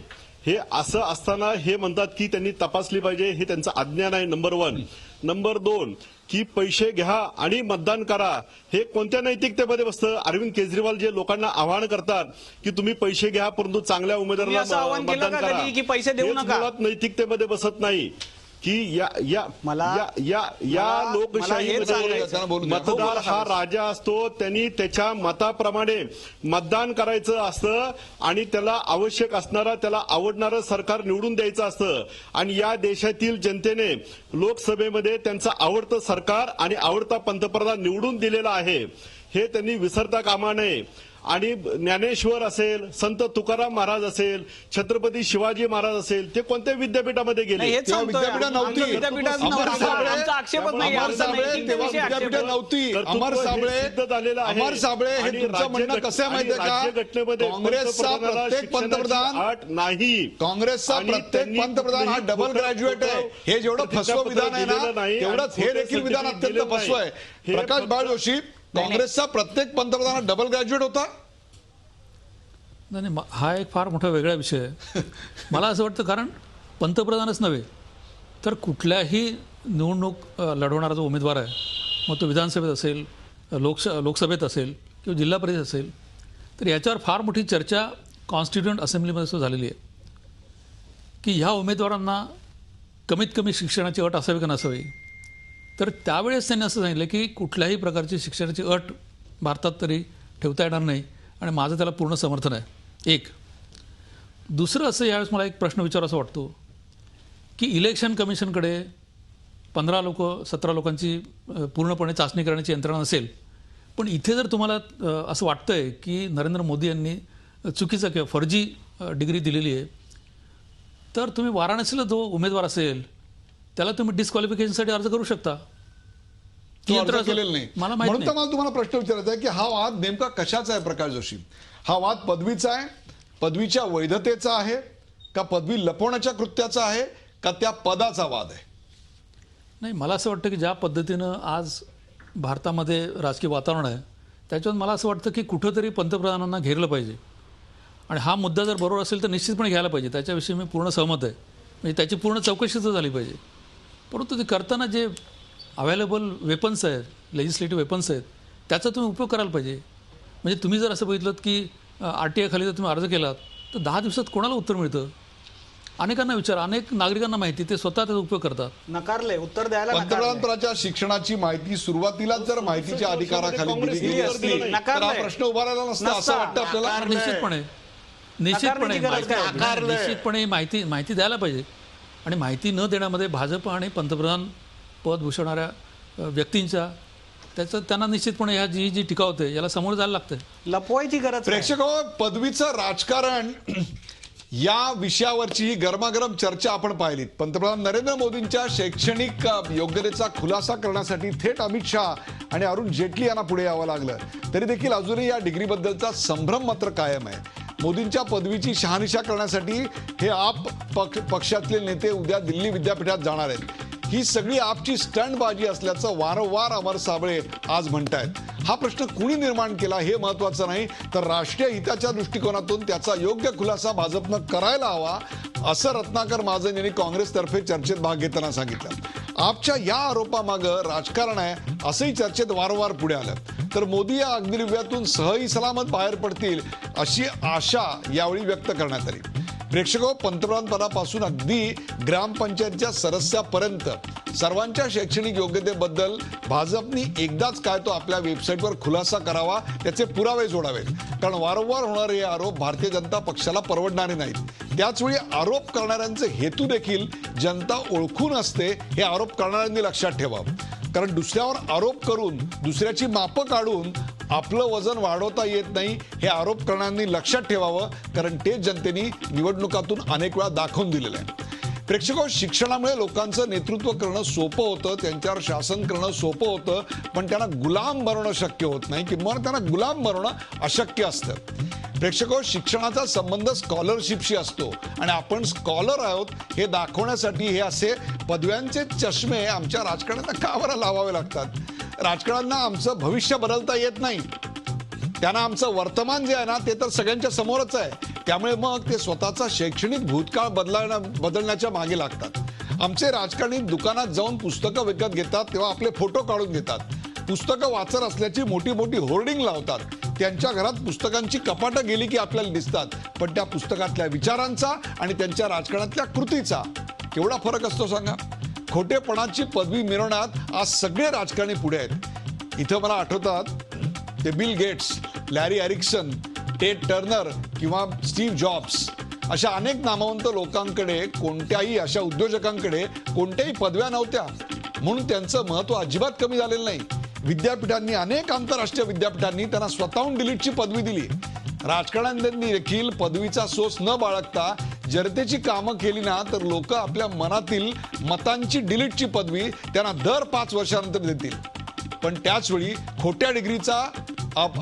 हे असं असताना हे म्हणतात की त्यांनी तपासली पाहिजे, हे त्यांचं अज्ञान आहे. नंबर 1. नंबर 2 की पैसे घ्या आणि मतदान करा, हे कोणत्या नैतिकतेमध्ये बसतं? अरविंद केजरीवाल जे लोकांना आवाहन करतात की तुम्ही पैसे घ्या परंतु चांगल्या तुम्ही असं उमेदवाराला आवाहन केलं मतदान का करा, कधी की पैसे देऊ हेच नका? मुळात नैतिकतेमध्ये बसत नाही. की या मला लोकशाहीमध्ये त्यांना बोलू द्या. मतदार हा राजा असतो. त्यांनी त्याच्या मताप्रमाणे मतदान करायचं असतं आणि त्याला आवश्यक असणारा त्याला आवडणारं सरकार निवडून द्यायचं असतं. आणि या देशातील जनतेने लोकसभेमध्ये त्यांचं आवडतं सरकार आणि आवडता पंतप्रधान निवडून दिलेला आहे, हे त्यांनी विसरता कामा नये. आणि ज्ञानेश्वर असेल, संत तुकाराम महाराज असेल, छत्रपती शिवाजी महाराज असेल, ते कोणत्या विद्यापीठामध्ये गेले? नाही, हेच तेव्हा सांगतोय. विद्यापीठं नव्हती. आमचं विद्यापीठात अमर नव्हतं. साबळे, आमचा आक्षेपच नाही. अमर आमचा साबळे नैतिकतेविषयी तेव्हा आक्षेप विद्यापीठं आहे. नव्हती. तर अमर तुमचं हे साबळे, सिद्ध झालेलं आहे. अमर साबळे, हे आणि तुमचं म्हणणं कसं आहे माहितीये का? राज्यघटनेमध्ये काँग्रेसचा पंतप्रधानाला प्रत्येक शिक्षणाची पंतप्रधान अट नाही. काँग्रेसचा आणि प्रत्येक त्यांनी पंतप्रधान हा कुठलंही डबल खोटं- ग्रॅज्युएट आहे. खोटं हे जेवढं फसवं प्रतिज्ञापत्र विधान आहे दिलेलं ना नाही तेवढंच आणि हे खोटं देखील विधान certificate अत्यंत दिलेलं नाही. फसवं आहे. हे प्रकाश फक्त- बाळ जोशी, काँग्रेसचा प्रत्येक पंतप्रधान हा डबल ग्रॅज्युएट होता? नाही, हा एक फार मोठा वेगळा विषय आहे. मला असं वाटतं कारण पंतप्रधानच नव्हे तर कुठल्याही निवडणूक लढवणारा जो उमेदवार आहे, मग तो विधानसभेत असेल, लोकसभेत असेल किंवा जिल्हा परिषद असेल, तर याच्यावर फार मोठी चर्चा कॉन्स्टिट्युएंट असेंब्लीमध्ये सुद्धा झालेली आहे की ह्या उमेदवारांना कमीत कमी शिक्षणाची अट असावी का नसावी. तर त्यावेळेस त्यांनी असं सांगितलं की कुठल्याही प्रकारची शिक्षणाची अट भारतात तरी ठेवता येणार नाही आणि माझं त्याला पूर्ण समर्थन आहे. एक. दुसरं असं यावेळेस मला एक प्रश्न विचारावा वाटतो की इलेक्शन कमिशनकडे 17 लोकांची पूर्णपणे चाचणी करण्याची यंत्रणा नसेल, पण इथे जर तुम्हाला असं वाटतंय की नरेंद्र मोदी यांनी चुकीचा किंवा फर्जी डिग्री दिलेली आहे, तर तुम्ही वाराणसीला जो उमेदवार असेल त्याला तुम्ही डिस्क्वालिफिकेशनसाठी अर्ज करू शकता. तो अर्ज केलेला नाही. मला माहित म्हणून तर नाही. मला तुम्हाला प्रश्न विचारायचा आहे की हा वाद नेमका कशाचा आहे प्रकाश जोशी? हा वाद पदवीचा आहे, पदवीच्या वैधतेचा आहे का पदवी लपवण्याच्या कृत्याचा आहे का त्या पदाचा वाद आहे? नाही, मला असं वाटतं की ज्या पद्धतीनं आज भारतामध्ये राजकीय वातावरण आहे त्याच्यावर मला असं वाटतं की कुठंतरी पंतप्रधानांना घेरलं पाहिजे आणि हा मुद्दा जर बरोबर असेल तर निश्चितपणे घ्यायला पाहिजे. त्याच्याविषयी मी पूर्ण सहमत आहे. म्हणजे त्याची पूर्ण चौकशी तर झाली पाहिजे. परंतु ते करताना जे अवेलेबल वेपन्स आहेत, लेजिस्लेटिव्ह वेपन्स आहेत, त्याचा तुम्ही उपयोग करायला पाहिजे. म्हणजे तुम्ही जर असं बघितलं की RTI खाली जर तुम्ही अर्ज केलात तर 10 दिवसात कोणाला उत्तर मिळतं? अनेकांना विचार, अनेक नागरिकांना माहिती, ते स्वतः त्याचा उपयोग करतात. नकारले उत्तर द्यायला नकारलंय. पंतप्रधानपदाच्या शिक्षणाची माहिती सुरुवातीलाच जर माहितीच्या अधिकाराखाली दिली गेली असती तर हा नकारलंय. प्रश्न उभा राहिला नसता असं वाटतं आपल्याला. निश्चितपणे नकारण्याची गरज काय? निश्चितपणे माहिती द्यायला पाहिजे. आणि माहिती न देण्यामध्ये भाजप आणि पंतप्रधान पद भूषवणाऱ्या व्यक्तींच्या त्यांना निश्चितपणे ह्या जी टीका होते याला समोर जायला लागतं. लपवायची गरज काय? प्रेक्षक हो, पदवीचं राजकारण या विषयावरची ही गरमागरम चर्चा आपण पाहिलीत. पंतप्रधान नरेंद्र मोदींच्या शैक्षणिक योग्यतेचा खुलासा करण्यासाठी थेट अमित शहा आणि अरुण जेटली यांना पुढे यावं लागलं. तरी देखील अजूनही या डिग्रीबद्दलचा संभ्रम मात्र कायम आहे. मोदींच्या पदवीची शहानिशा करण्यासाठी हे आप पक्षातले नेते उद्या दिल्ली विद्यापीठात जाणार आहेत. ही सगळी आपची स्टंटबाजी असल्याचं वारंवार अमर साबळे आज म्हणतायत. हा प्रश्न कुणी निर्माण केला हे महत्वाचं नाही, तर राष्ट्रीय हिताच्या दृष्टिकोनातून त्याचा योग्य खुलासा भाजपनं करायला हवा, असं रत्नाकर महाजन यांनी काँग्रेसतर्फे चर्चेत भाग घेताना सांगितलं. आपच्या या आरोपामागं राजकारण आहे असंही चर्चेत वारंवार पुढे आलं. तर मोदी या अग्निरिव्यातून सहही सलामत बाहेर पडतील अशी आशा यावेळी व्यक्त करण्यात आली. प्रेक्षको, पंतप्रधान पदापासून अगदी ग्रामपंचायतच्या सदस्यापर्यंत सर्वांच्या शैक्षणिक योग्यतेबद्दल भाजपनी एकदाच काय तो आपल्या वेबसाईटवर खुलासा करावा, त्याचे पुरावे जोडावेत. कारण वारंवार होणारे हे आरोप भारतीय जनता पक्षाला परवडणारे नाहीत. त्याचवेळी आरोप करणाऱ्यांचे हेतू देखील जनता ओळखून असते, हे आरोप करणाऱ्यांनी लक्षात ठेवावं. कारण दुसऱ्यावर आरोप करून दुसऱ्याची मापं काढून आपलं वजन वाढवता येत नाही, हे आरोप करणाऱ्यांनी लक्षात ठेवावं. कारण ते जनतेने निवडणुकातून अनेक वेळा दाखवून दिलेलं आहे. प्रेक्षको, शिक्षणामुळे लोकांचं नेतृत्व करणं सोपं होतं, त्यांच्यावर शासन करणं सोपं होतं, पण त्यांना गुलाम बनवणं शक्य होत नाही, किंवा त्यांना गुलाम बनवणं अशक्य असतं. प्रेक्षको, शिक्षणाचा संबंध स्कॉलरशिपशी असतो आणि आपण स्कॉलर आहोत हे दाखवण्यासाठी हे असे पदव्यांचे चष्मे आमच्या राजकारण्यांना का बरं लावावे लागतात? राजकारण्यांना आमचं भविष्य बदलता येत नाही, त्यांना आमचं वर्तमान जे आहे ना ते तर सगळ्यांच्या समोरच आहे. त्यामुळे मग ते स्वतःचा शैक्षणिक भूतकाळ बदलण्याच्या मागे लागतात. आमचे राजकारणी दुकानात जाऊन पुस्तकं विकत घेतात तेव्हा आपले फोटो काढून घेतात, पुस्तकं वाचत असल्याची मोठी मोठी होर्डिंग लावतात. त्यांच्या घरात पुस्तकांची कपाटं गेली की आपल्याला दिसतात, पण त्या पुस्तकातल्या विचारांचा आणि त्यांच्या राजकारणातल्या कृतीचा केवढा फरक असतो सांगा. खोटेपणाची पदवी मिळवण्यात आज सगळे राजकारणी पुढे आहेत. इथं मला आठवतात ते Bill Gates, Larry Ericsson, Ted Turner किंवा स्टीव्ह जॉब्स अशा अनेक नामवंत लोकांकडे, कोणत्याही अशा उद्योजकांकडे कोणत्याही पदव्या नव्हत्या, म्हणून त्यांचं महत्व अजिबात कमी झालेलं नाही. विद्यापीठांनी, अनेक आंतरराष्ट्रीय विद्यापीठांनी त्यांना स्वतःहून डिलीटची पदवी दिली. राजकारण्यांनी देखील पदवीचा सोस न बाळगता जनतेची कामं केली ना तर लोक आपल्या मनातील मतांची डिलीटची पदवी त्यांना दर 5 वर्षानंतर देतील. पण त्याचवेळी खोट्या डिग्रीचा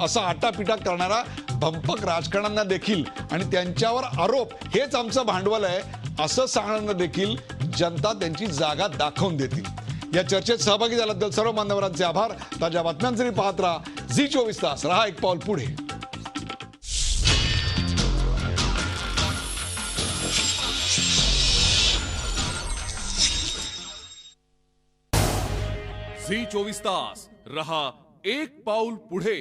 असा आटापिटा करणारा भंपक राजकारण्यांना देखील आणि त्यांच्यावर आरोप हेच आमचं भांडवल आहे असं सांगण्यानं देखील जनता त्यांची जागा दाखवून देतील. या चर्चेत सहभागी झाल्याबद्दल सर्व मान्यवरांचे आभार. ताज्या बातम्यांसाठी पाहत राहा झी 24 तास. रहा एक पाऊल पुढे. झी 24 तास रहा एक पाऊल पुढे.